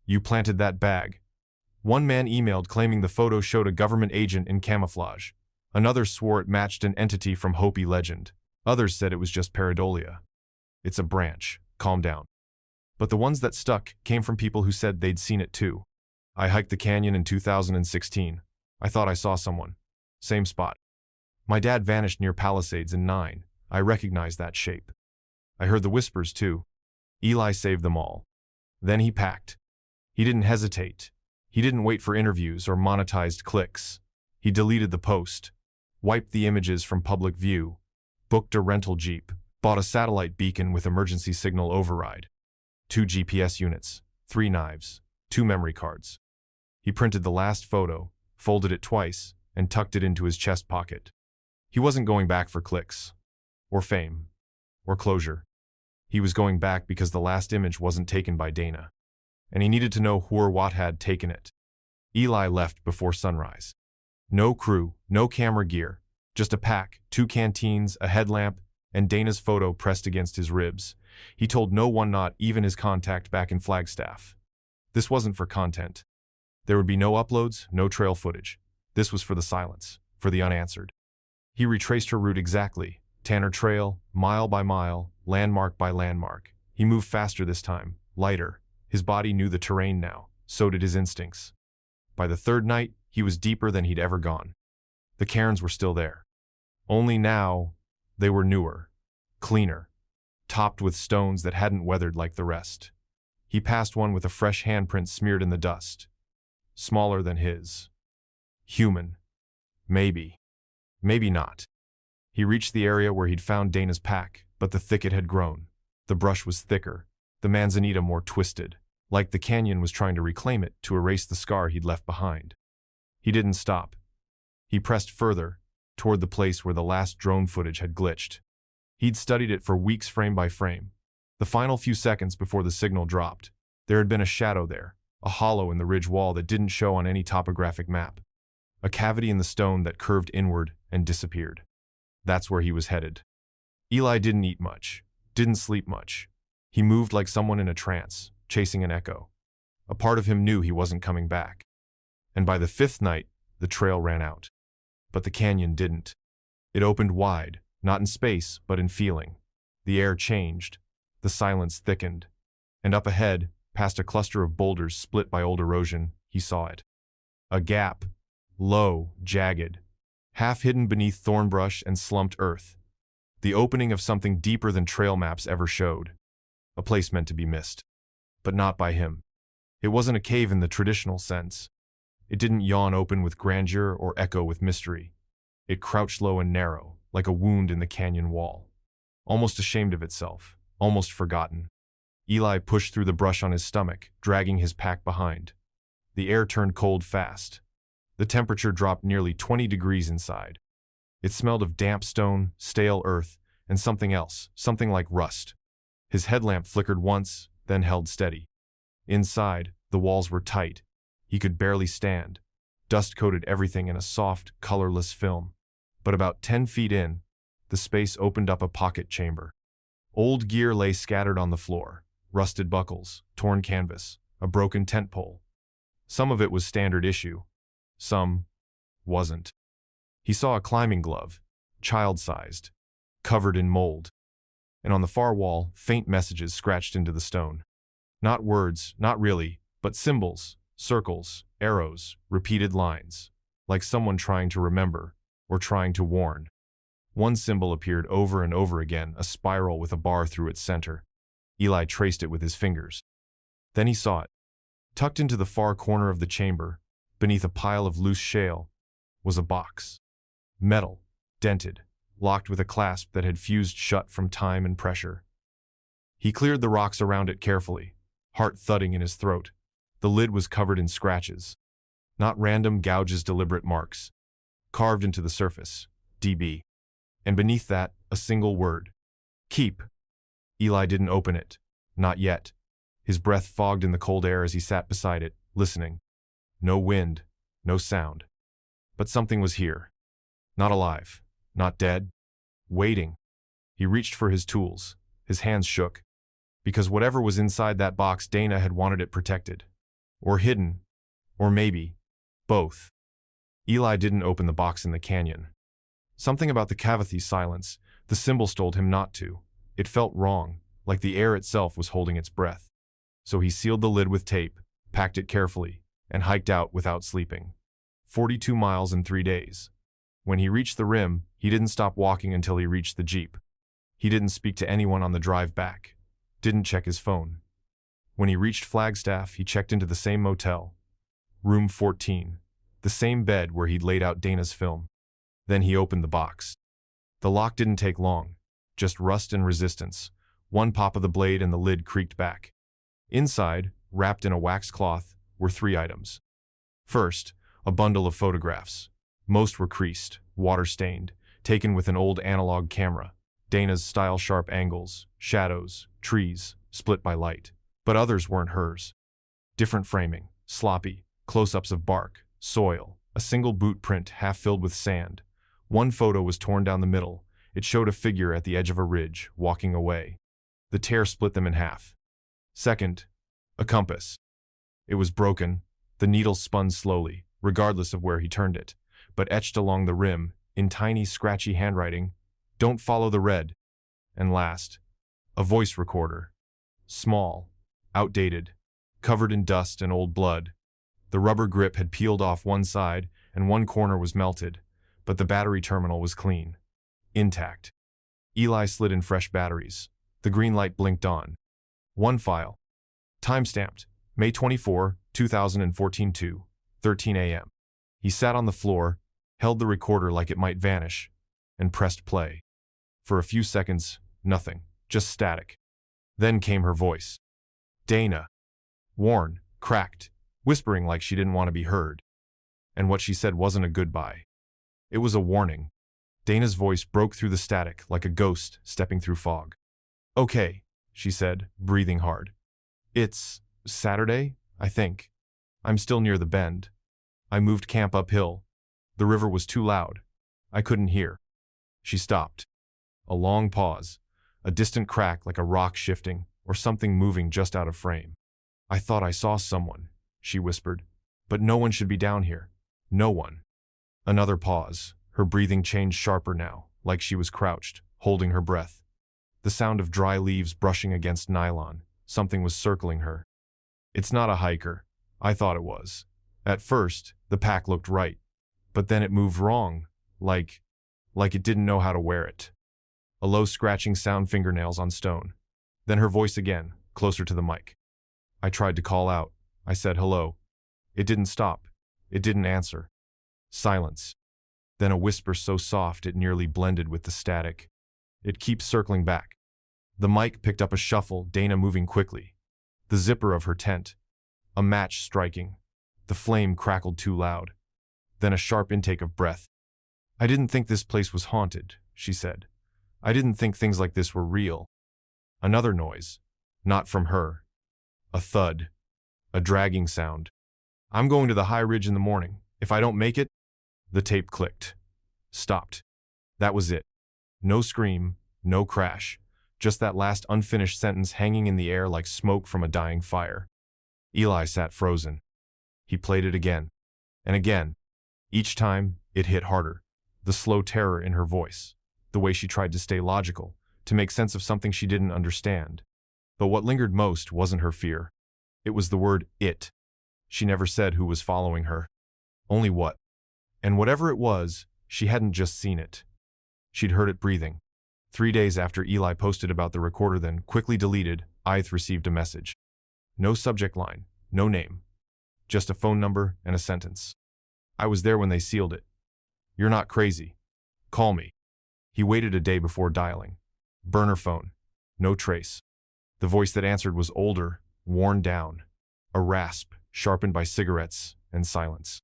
You planted that bag. One man emailed claiming the photo showed a government agent in camouflage. Another swore it matched an entity from Hopi legend. Others said it was just pareidolia. It's a branch. Calm down. But the ones that stuck came from people who said they'd seen it too. I hiked the canyon in 2016. I thought I saw someone. Same spot. My dad vanished near Palisades in 9. I recognized that shape. I heard the whispers too. Eli saved them all. Then he packed. He didn't hesitate. He didn't wait for interviews or monetized clicks. He deleted the post, wiped the images from public view, booked a rental Jeep, bought a satellite beacon with emergency signal override, 2 GPS units, 3 knives, 2 memory cards. He printed the last photo, folded it twice, and tucked it into his chest pocket. He wasn't going back for clicks, or fame, or closure. He was going back because the last image wasn't taken by Dana, and he needed to know who or what had taken it. Eli left before sunrise. No crew, no camera gear, just a pack, 2 canteens, a headlamp, and Dana's photo pressed against his ribs. He told no one, not even his contact back in Flagstaff. This wasn't for content. There would be no uploads, no trail footage. This was for the silence, for the unanswered. He retraced her route exactly, Tanner Trail, mile by mile, landmark by landmark. He moved faster this time, lighter. His body knew the terrain now, so did his instincts. By the third night, he was deeper than he'd ever gone. The cairns were still there. Only now, they were newer, cleaner, topped with stones that hadn't weathered like the rest. He passed one with a fresh handprint smeared in the dust. Smaller than his. Human. Maybe. Maybe not. He reached the area where he'd found Dana's pack, but the thicket had grown. The brush was thicker, the manzanita more twisted, like the canyon was trying to reclaim it to erase the scar he'd left behind. He didn't stop. He pressed further, toward the place where the last drone footage had glitched. He'd studied it for weeks frame by frame. The final few seconds before the signal dropped, there had been a shadow there, a hollow in the ridge wall that didn't show on any topographic map. A cavity in the stone that curved inward and disappeared. That's where he was headed. Eli didn't eat much, didn't sleep much. He moved like someone in a trance, chasing an echo. A part of him knew he wasn't coming back. And by the 5th night, the trail ran out. But the canyon didn't. It opened wide, not in space, but in feeling. The air changed. The silence thickened. And up ahead, past a cluster of boulders split by old erosion, he saw it. A gap. Low, jagged. Half hidden beneath thorn brush and slumped earth. The opening of something deeper than trail maps ever showed. A place meant to be missed. But not by him. It wasn't a cave in the traditional sense. It didn't yawn open with grandeur or echo with mystery. It crouched low and narrow, like a wound in the canyon wall. Almost ashamed of itself, almost forgotten. Eli pushed through the brush on his stomach, dragging his pack behind. The air turned cold fast. The temperature dropped nearly 20 degrees inside. It smelled of damp stone, stale earth, and something else, something like rust. His headlamp flickered once, then held steady. Inside, the walls were tight. He could barely stand. Dust coated everything in a soft, colorless film. But about 10 feet in, the space opened up a pocket chamber. Old gear lay scattered on the floor. Rusted buckles, torn canvas, a broken tent pole. Some of it was standard issue. Some wasn't. He saw a climbing glove, child-sized, covered in mold. And on the far wall, faint messages scratched into the stone. Not words, not really, but symbols, circles, arrows, repeated lines, like someone trying to remember or trying to warn. One symbol appeared over and over again, a spiral with a bar through its center. Eli traced it with his fingers. Then he saw it. Tucked into the far corner of the chamber, beneath a pile of loose shale, was a box. Metal, dented, locked with a clasp that had fused shut from time and pressure. He cleared the rocks around it carefully, heart thudding in his throat. The lid was covered in scratches. Not random gouges, deliberate marks. Carved into the surface, DB. And beneath that, a single word. Keep. Eli didn't open it. Not yet. His breath fogged in the cold air as he sat beside it, listening. No wind, no sound. But something was here. Not alive, not dead. Waiting. He reached for his tools. His hands shook. Because whatever was inside that box, Dana had wanted it protected. Or hidden. Or maybe both. Eli didn't open the box in the canyon. Something about the Cavithy's silence, the symbols told him not to. It felt wrong, like the air itself was holding its breath. So he sealed the lid with tape, packed it carefully, and hiked out without sleeping. 42 miles in 3 days. When he reached the rim, he didn't stop walking until he reached the Jeep. He didn't speak to anyone on the drive back. Didn't check his phone. When he reached Flagstaff, he checked into the same motel. Room 14. The same bed where he'd laid out Dana's film. Then he opened the box. The lock didn't take long. Just rust and resistance. One pop of the blade and the lid creaked back. Inside, wrapped in a wax cloth, were 3 items. First, a bundle of photographs. Most were creased, water-stained, taken with an old analog camera. Dana's style-sharp angles, shadows, trees, split by light. But others weren't hers. Different framing, sloppy, close-ups of bark, soil, a single boot print half filled with sand. One photo was torn down the middle. It showed a figure at the edge of a ridge, walking away. The tear split them in half. Second, a compass. It was broken. The needle spun slowly, regardless of where he turned it, but etched along the rim, in tiny, scratchy handwriting, "Don't follow the red." And last, a voice recorder. Small, outdated, covered in dust and old blood. The rubber grip had peeled off one side, and one corner was melted, but the battery terminal was clean. Intact. Eli slid in fresh batteries. The green light blinked on. One file. Timestamped, May 24, 2014 2:13 a.m. He sat on the floor, held the recorder like it might vanish, and pressed play. For a few seconds, nothing, just static. Then came her voice. Dana. Worn, cracked, whispering like she didn't want to be heard. And what she said wasn't a goodbye. It was a warning. Dana's voice broke through the static like a ghost stepping through fog. "Okay," she said, breathing hard. "It's Saturday, I think. I'm still near the bend. I moved camp uphill. The river was too loud. I couldn't hear." She stopped. A long pause, a distant crack like a rock shifting or something moving just out of frame. "I thought I saw someone," she whispered. "But no one should be down here. No one." Another pause. Her breathing changed sharper now, like she was crouched, holding her breath. The sound of dry leaves brushing against nylon. Something was circling her. "It's not a hiker. I thought it was. At first, the pack looked right. But then it moved wrong, like it didn't know how to wear it." A low scratching sound, fingernails on stone. Then her voice again, closer to the mic. "I tried to call out. I said hello. It didn't stop. It didn't answer." Silence. Then a whisper so soft it nearly blended with the static. "It keeps circling back." The mic picked up a shuffle, Dana moving quickly. The zipper of her tent. A match striking. The flame crackled too loud. Then a sharp intake of breath. "I didn't think this place was haunted," she said. "I didn't think things like this were real." Another noise. Not from her. A thud. A dragging sound. "I'm going to the high ridge in the morning. If I don't make it..." The tape clicked. Stopped. That was it. No scream, no crash. Just that last unfinished sentence hanging in the air like smoke from a dying fire. Eli sat frozen. He played it again. And again. Each time, it hit harder. The slow terror in her voice. The way she tried to stay logical, to make sense of something she didn't understand. But what lingered most wasn't her fear. It was the word "it." She never said who was following her. Only what. And whatever it was, she hadn't just seen it. She'd heard it breathing. 3 days after Eli posted about the recorder, then quickly deleted, Ith received a message. No subject line, no name. Just a phone number and a sentence. "I was there when they sealed it. You're not crazy. Call me." He waited a day before dialing. Burner phone. No trace. The voice that answered was older, worn down. A rasp, sharpened by cigarettes and silence.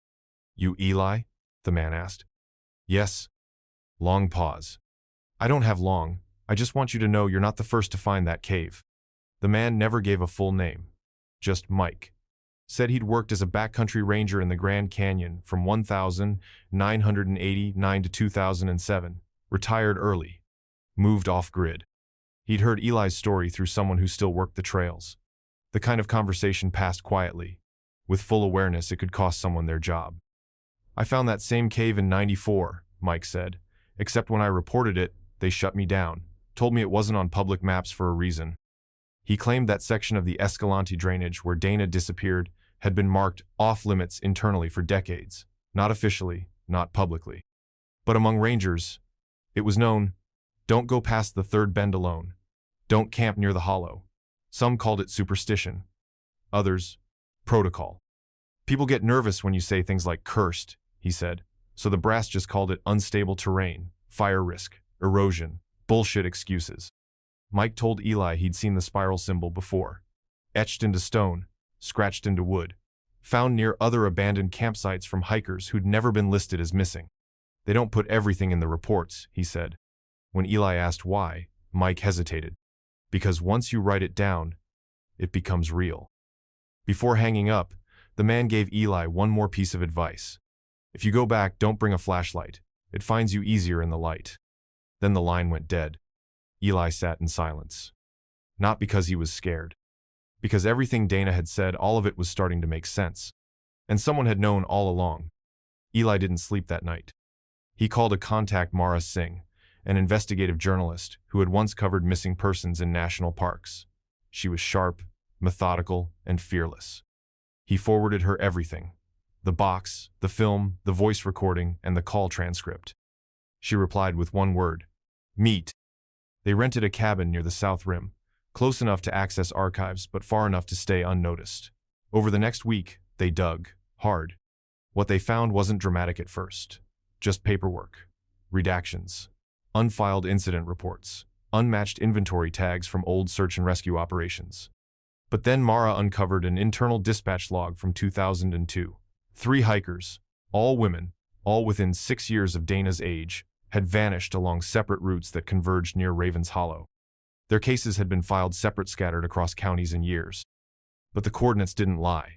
"You Eli?" the man asked. "Yes." Long pause. "I don't have long. I just want you to know you're not the first to find that cave." The man never gave a full name. Just Mike. Said he'd worked as a backcountry ranger in the Grand Canyon from 1989 to 2007. Retired early. Moved off-grid. He'd heard Eli's story through someone who still worked the trails. The kind of conversation passed quietly, with full awareness it could cost someone their job. "I found that same cave in '94, Mike said. "Except when I reported it, they shut me down, told me it wasn't on public maps for a reason." He claimed that section of the Escalante drainage where Dana disappeared had been marked off-limits internally for decades, not officially, not publicly. But among rangers, it was known, don't go past the third bend alone. Don't camp near the hollow. Some called it superstition. Others, protocol. "People get nervous when you say things like cursed," he said, so the brass just called it unstable terrain, fire risk, erosion, bullshit excuses. Mike told Eli he'd seen the spiral symbol before. Etched into stone, scratched into wood. Found near other abandoned campsites from hikers who'd never been listed as missing. "They don't put everything in the reports," he said. When Eli asked why, Mike hesitated. Because once you write it down, it becomes real. Before hanging up, the man gave Eli one more piece of advice. If you go back, don't bring a flashlight. It finds you easier in the light. Then the line went dead. Eli sat in silence. Not because he was scared. Because everything Dana had said, all of it was starting to make sense. And someone had known all along. Eli didn't sleep that night. He called to contact Mara Singh, an investigative journalist who had once covered missing persons in national parks. She was sharp, methodical, and fearless. He forwarded her everything: the box, the film, the voice recording, and the call transcript. She replied with one word: meet. They rented a cabin near the South Rim, close enough to access archives but far enough to stay unnoticed. Over the next week, they dug hard. What they found wasn't dramatic at first. Just paperwork, redactions, unfiled incident reports, unmatched inventory tags from old search and rescue operations. But then Mara uncovered an internal dispatch log from 2002. 3 hikers, all women, all within 6 years of Dana's age, had vanished along separate routes that converged near Ravens Hollow. Their cases had been filed separate, scattered across counties and years. But the coordinates didn't lie.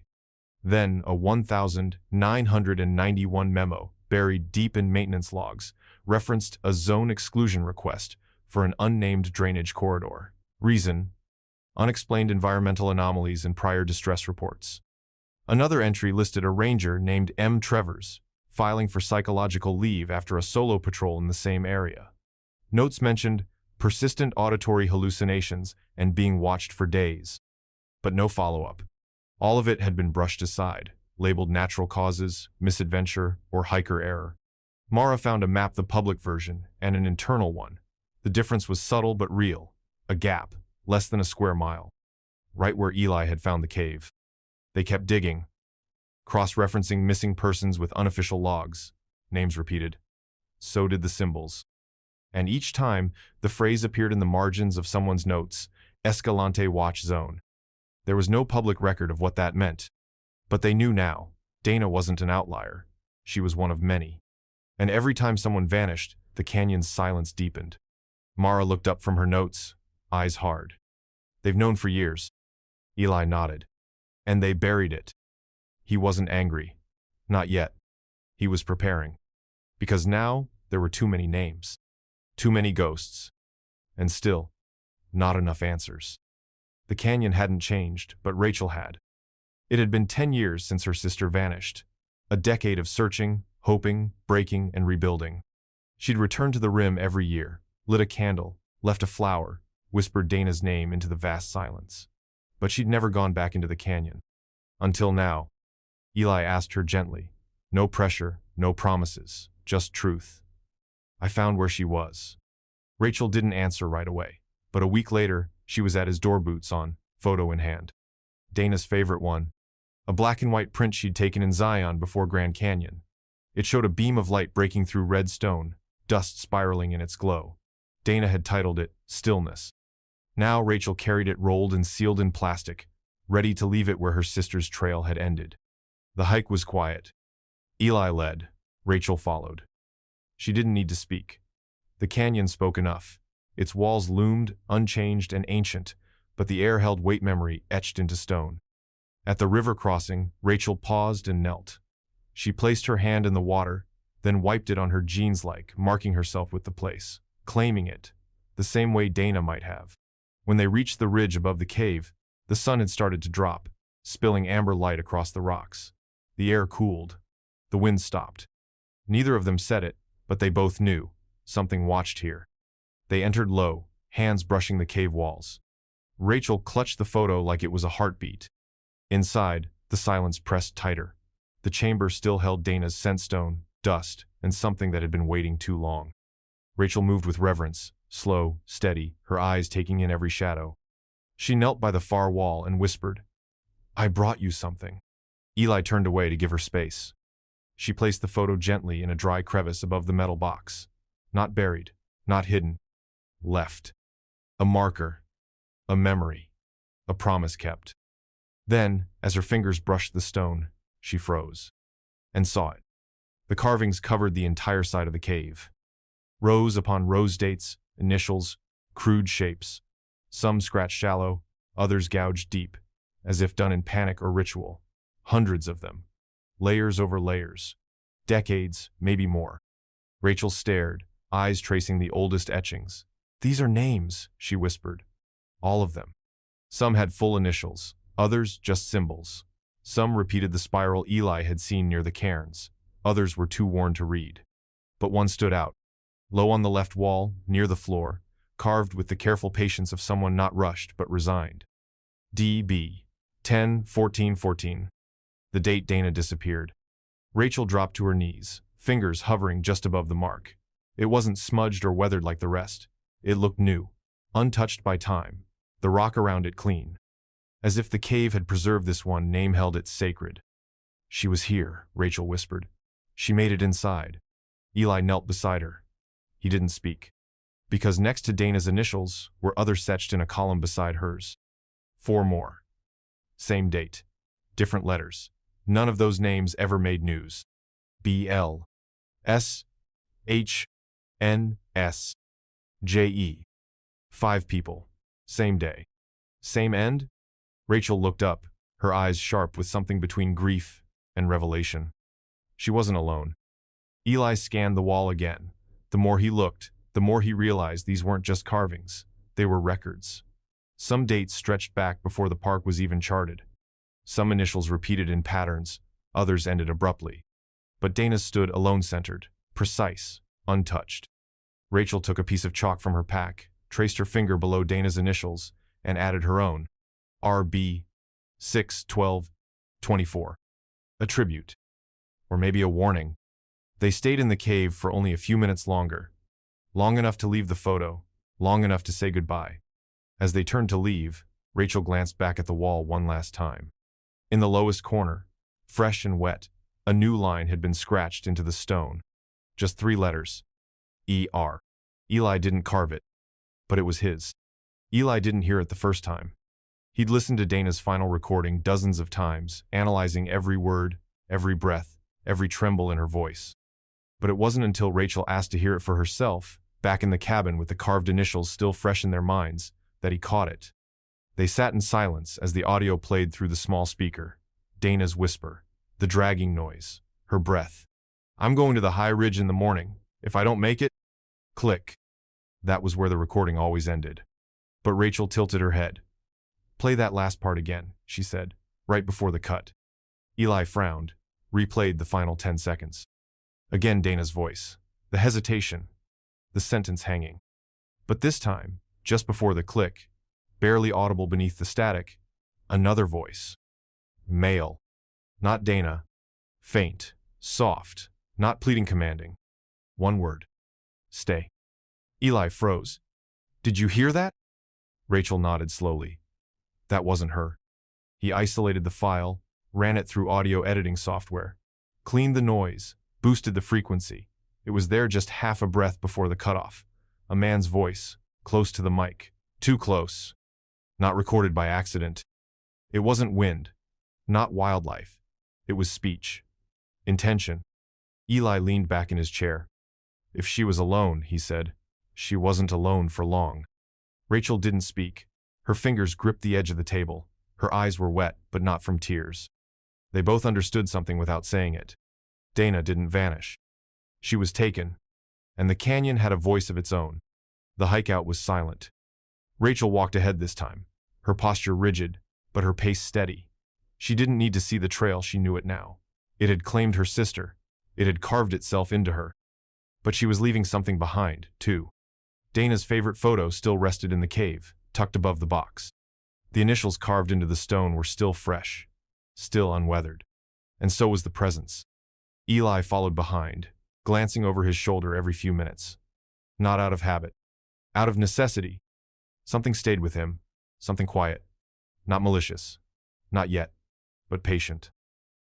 Then a 1,991 memo, buried deep in maintenance logs, referenced a zone exclusion request for an unnamed drainage corridor. Reason: unexplained environmental anomalies in prior distress reports. Another entry listed a ranger named M. Trevors, filing for psychological leave after a solo patrol in the same area. Notes mentioned persistent auditory hallucinations and being watched for days. But no follow-up. All of it had been brushed aside, labeled natural causes, misadventure, or hiker error. Mara found a map, the public version, and an internal one. The difference was subtle but real. A gap, less than a square mile, right where Eli had found the cave. They kept digging, cross-referencing missing persons with unofficial logs. Names repeated. So did the symbols. And each time, the phrase appeared in the margins of someone's notes: Escalante Watch Zone. There was no public record of what that meant. But they knew now. Dana wasn't an outlier. She was one of many. And every time someone vanished, the canyon's silence deepened. Mara looked up from her notes, eyes hard. They've known for years. Eli nodded. And they buried it. He wasn't angry. Not yet. He was preparing. Because now, there were too many names. Too many ghosts. And still, not enough answers. The canyon hadn't changed, but Rachel had. It had been 10 years since her sister vanished. A decade of searching, hoping, breaking, and rebuilding. She'd returned to the rim every year, lit a candle, left a flower, whispered Dana's name into the vast silence. But she'd never gone back into the canyon. Until now. Eli asked her gently. No pressure, no promises, just truth. I found where she was. Rachel didn't answer right away, but a week later, she was at his door, boots on, photo in hand. Dana's favorite one. A black and white print she'd taken in Zion before Grand Canyon. It showed a beam of light breaking through red stone, dust spiraling in its glow. Dana had titled it Stillness. Now Rachel carried it rolled and sealed in plastic, ready to leave it where her sister's trail had ended. The hike was quiet. Eli led. Rachel followed. She didn't need to speak. The canyon spoke enough. Its walls loomed, unchanged and ancient, but the air held weight, memory etched into stone. At the river crossing, Rachel paused and knelt. She placed her hand in the water, then wiped it on her jeans, marking herself with the place, claiming it, the same way Dana might have. When they reached the ridge above the cave, the sun had started to drop, spilling amber light across the rocks. The air cooled. The wind stopped. Neither of them said it, but they both knew. Something watched here. They entered low, hands brushing the cave walls. Rachel clutched the photo like it was a heartbeat. Inside, the silence pressed tighter. The chamber still held Dana's scent stone, dust, and something that had been waiting too long. Rachel moved with reverence, slow, steady, her eyes taking in every shadow. She knelt by the far wall and whispered, "I brought you something." Eli turned away to give her space. She placed the photo gently in a dry crevice above the metal box. Not buried, not hidden. Left. A marker. A memory. A promise kept. Then, as her fingers brushed the stone, she froze. And saw it. The carvings covered the entire side of the cave. Rows upon rows, dates, initials, crude shapes. Some scratched shallow, others gouged deep, as if done in panic or ritual. Hundreds of them. Layers over layers. Decades, maybe more. Rachel stared, eyes tracing the oldest etchings. "These are names," she whispered. All of them. Some had full initials, others just symbols. Some repeated the spiral Eli had seen near the cairns. Others were too worn to read. But one stood out. Low on the left wall, near the floor, carved with the careful patience of someone not rushed but resigned. D.B. 10-14-14. The date Dana disappeared. Rachel dropped to her knees, fingers hovering just above the mark. It wasn't smudged or weathered like the rest. It looked new, untouched by time, the rock around it clean. As if the cave had preserved this one name held it sacred. "She was here," Rachel whispered. "She made it inside." Eli knelt beside her. He didn't speak. Because next to Dana's initials were others etched in a column beside hers. 4 more. Same date. Different letters. None of those names ever made news. B.L. S.H.N.S. J.E. 5 people. Same day. Same end? Rachel looked up, her eyes sharp with something between grief and revelation. She wasn't alone. Eli scanned the wall again. The more he looked, the more he realized these weren't just carvings. They were records. Some dates stretched back before the park was even charted. Some initials repeated in patterns, others ended abruptly. But Dana's stood alone-centered, precise, untouched. Rachel took a piece of chalk from her pack, traced her finger below Dana's initials, and added her own. R.B. 6-12-24. A tribute. Or maybe a warning. They stayed in the cave for only a few minutes longer. Long enough to leave the photo, long enough to say goodbye. As they turned to leave, Rachel glanced back at the wall one last time. In the lowest corner, fresh and wet, a new line had been scratched into the stone. Just 3 letters. E.R. Eli didn't carve it, but it was his. Eli didn't hear it the first time. He'd listened to Dana's final recording dozens of times, analyzing every word, every breath, every tremble in her voice. But it wasn't until Rachel asked to hear it for herself, back in the cabin with the carved initials still fresh in their minds, that he caught it. They sat in silence as the audio played through the small speaker. Dana's whisper, the dragging noise, her breath. "I'm going to the high ridge in the morning. If I don't make it..." Click. That was where the recording always ended. But Rachel tilted her head. "Play that last part again," she said, right before the cut. Eli frowned, replayed the final 10 seconds. Again Dana's voice, the hesitation, the sentence hanging. But this time, just before the click, barely audible beneath the static, another voice. Male. Not Dana. Faint, soft, not pleading, commanding. One word. Stay. Eli froze. "Did you hear that?" Rachel nodded slowly. That wasn't her. He isolated the file, ran it through audio editing software, cleaned the noise, boosted the frequency. It was there just half a breath before the cutoff. A man's voice, close to the mic. Too close. Not recorded by accident. It wasn't wind. Not wildlife. It was speech. Intention. Eli leaned back in his chair. "If she was alone," he said, "she wasn't alone for long." Rachel didn't speak. Her fingers gripped the edge of the table. Her eyes were wet, but not from tears. They both understood something without saying it. Dana didn't vanish. She was taken. And the canyon had a voice of its own. The hike out was silent. Rachel walked ahead this time, her posture rigid, but her pace steady. She didn't need to see the trail, she knew it now. It had claimed her sister. It had carved itself into her. But she was leaving something behind, too. Dana's favorite photo still rested in the cave, tucked above the box. The initials carved into the stone were still fresh, still unweathered. And so was the presence. Eli followed behind, glancing over his shoulder every few minutes. Not out of habit. Out of necessity. Something stayed with him, something quiet. Not malicious. Not yet, but patient.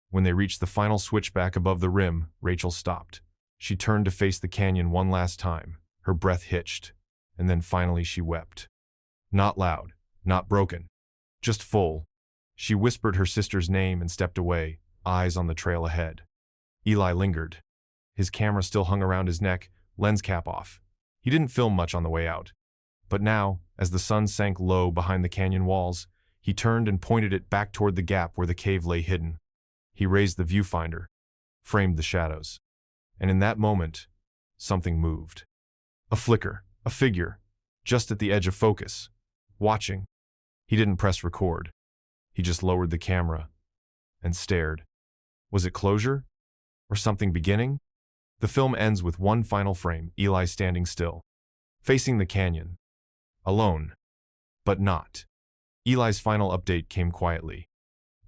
When they reached the final switchback above the rim, Rachel stopped. She turned to face the canyon one last time, her breath hitched, and then finally she wept. Not loud, not broken, just full. She whispered her sister's name and stepped away, eyes on the trail ahead. Eli lingered. His camera still hung around his neck, lens cap off. He didn't film much on the way out. But now, as the sun sank low behind the canyon walls, he turned and pointed it back toward the gap where the cave lay hidden. He raised the viewfinder, framed the shadows. And in that moment, something moved. A flicker, a figure, just at the edge of focus, watching. He didn't press record. He just lowered the camera and stared. Was it closure? Or something beginning? The film ends with one final frame, Eli standing still, facing the canyon. Alone. But not. Eli's final update came quietly.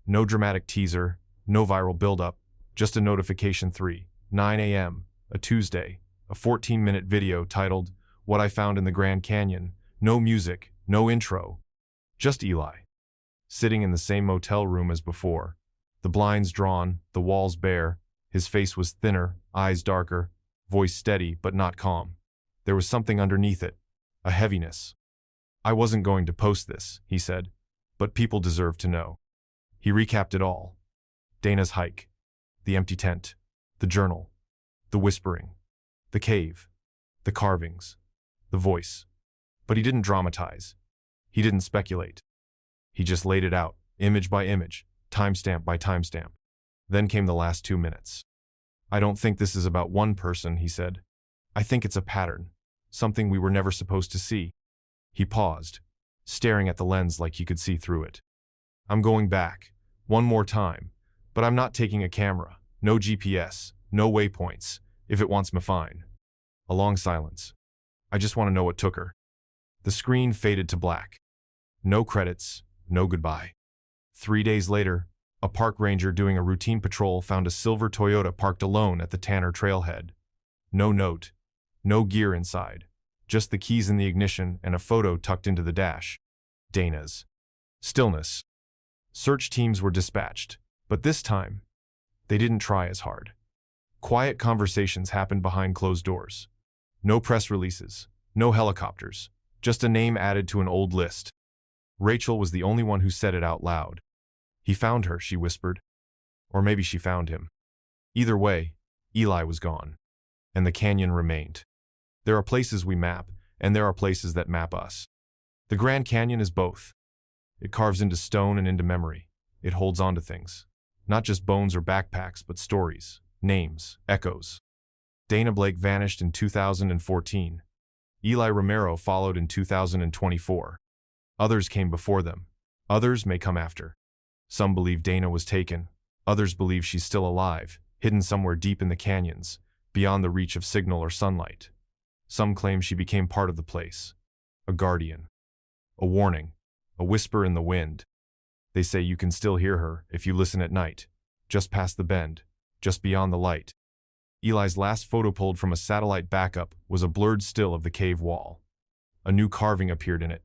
No dramatic teaser, no viral buildup, just a notification 3:09 a.m., a Tuesday, a 14-minute video titled, "What I Found in the Grand Canyon." No music, no intro. Just Eli. Sitting in the same motel room as before. The blinds drawn, the walls bare. His face was thinner, eyes darker, voice steady but not calm. There was something underneath it, a heaviness. "I wasn't going to post this," he said, "but people deserve to know." He recapped it all. Dana's hike, the empty tent, the journal, the whispering, the cave, the carvings, the voice. But he didn't dramatize. He didn't speculate. He just laid it out, image by image, timestamp by timestamp. Then came the last 2 minutes. "I don't think this is about one person," he said. "I think it's a pattern, something we were never supposed to see." He paused, staring at the lens like he could see through it. "I'm going back, one more time, but I'm not taking a camera, no GPS, no waypoints, if it wants me fine." A long silence. "I just want to know what took her." The screen faded to black. No credits, no goodbye. 3 days later, a park ranger doing a routine patrol found a silver Toyota parked alone at the Tanner trailhead. No note, no gear inside, just the keys in the ignition and a photo tucked into the dash. Dana's. Stillness. Search teams were dispatched, but this time, they didn't try as hard. Quiet conversations happened behind closed doors. No press releases, no helicopters, just a name added to an old list. Rachel was the only one who said it out loud. "He found her," she whispered. Or maybe she found him. Either way, Eli was gone. And the canyon remained. There are places we map, and there are places that map us. The Grand Canyon is both. It carves into stone and into memory. It holds on to things. Not just bones or backpacks, but stories, names, echoes. Dana Blake vanished in 2014. Eli Romero followed in 2024. Others came before them. Others may come after. Some believe Dana was taken. Others believe she's still alive, hidden somewhere deep in the canyons, beyond the reach of signal or sunlight. Some claim she became part of the place. A guardian. A warning. A whisper in the wind. They say you can still hear her if you listen at night, just past the bend, just beyond the light. Eli's last photo pulled from a satellite backup was a blurred still of the cave wall. A new carving appeared in it,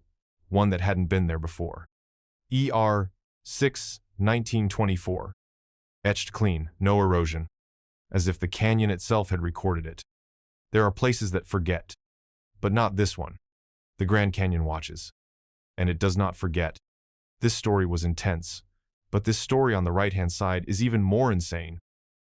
one that hadn't been there before. ER 6/1924. Etched clean, no erosion. As if the canyon itself had recorded it. There are places that forget. But not this one. The Grand Canyon watches. And it does not forget. This story was intense. But this story on the right-hand side is even more insane.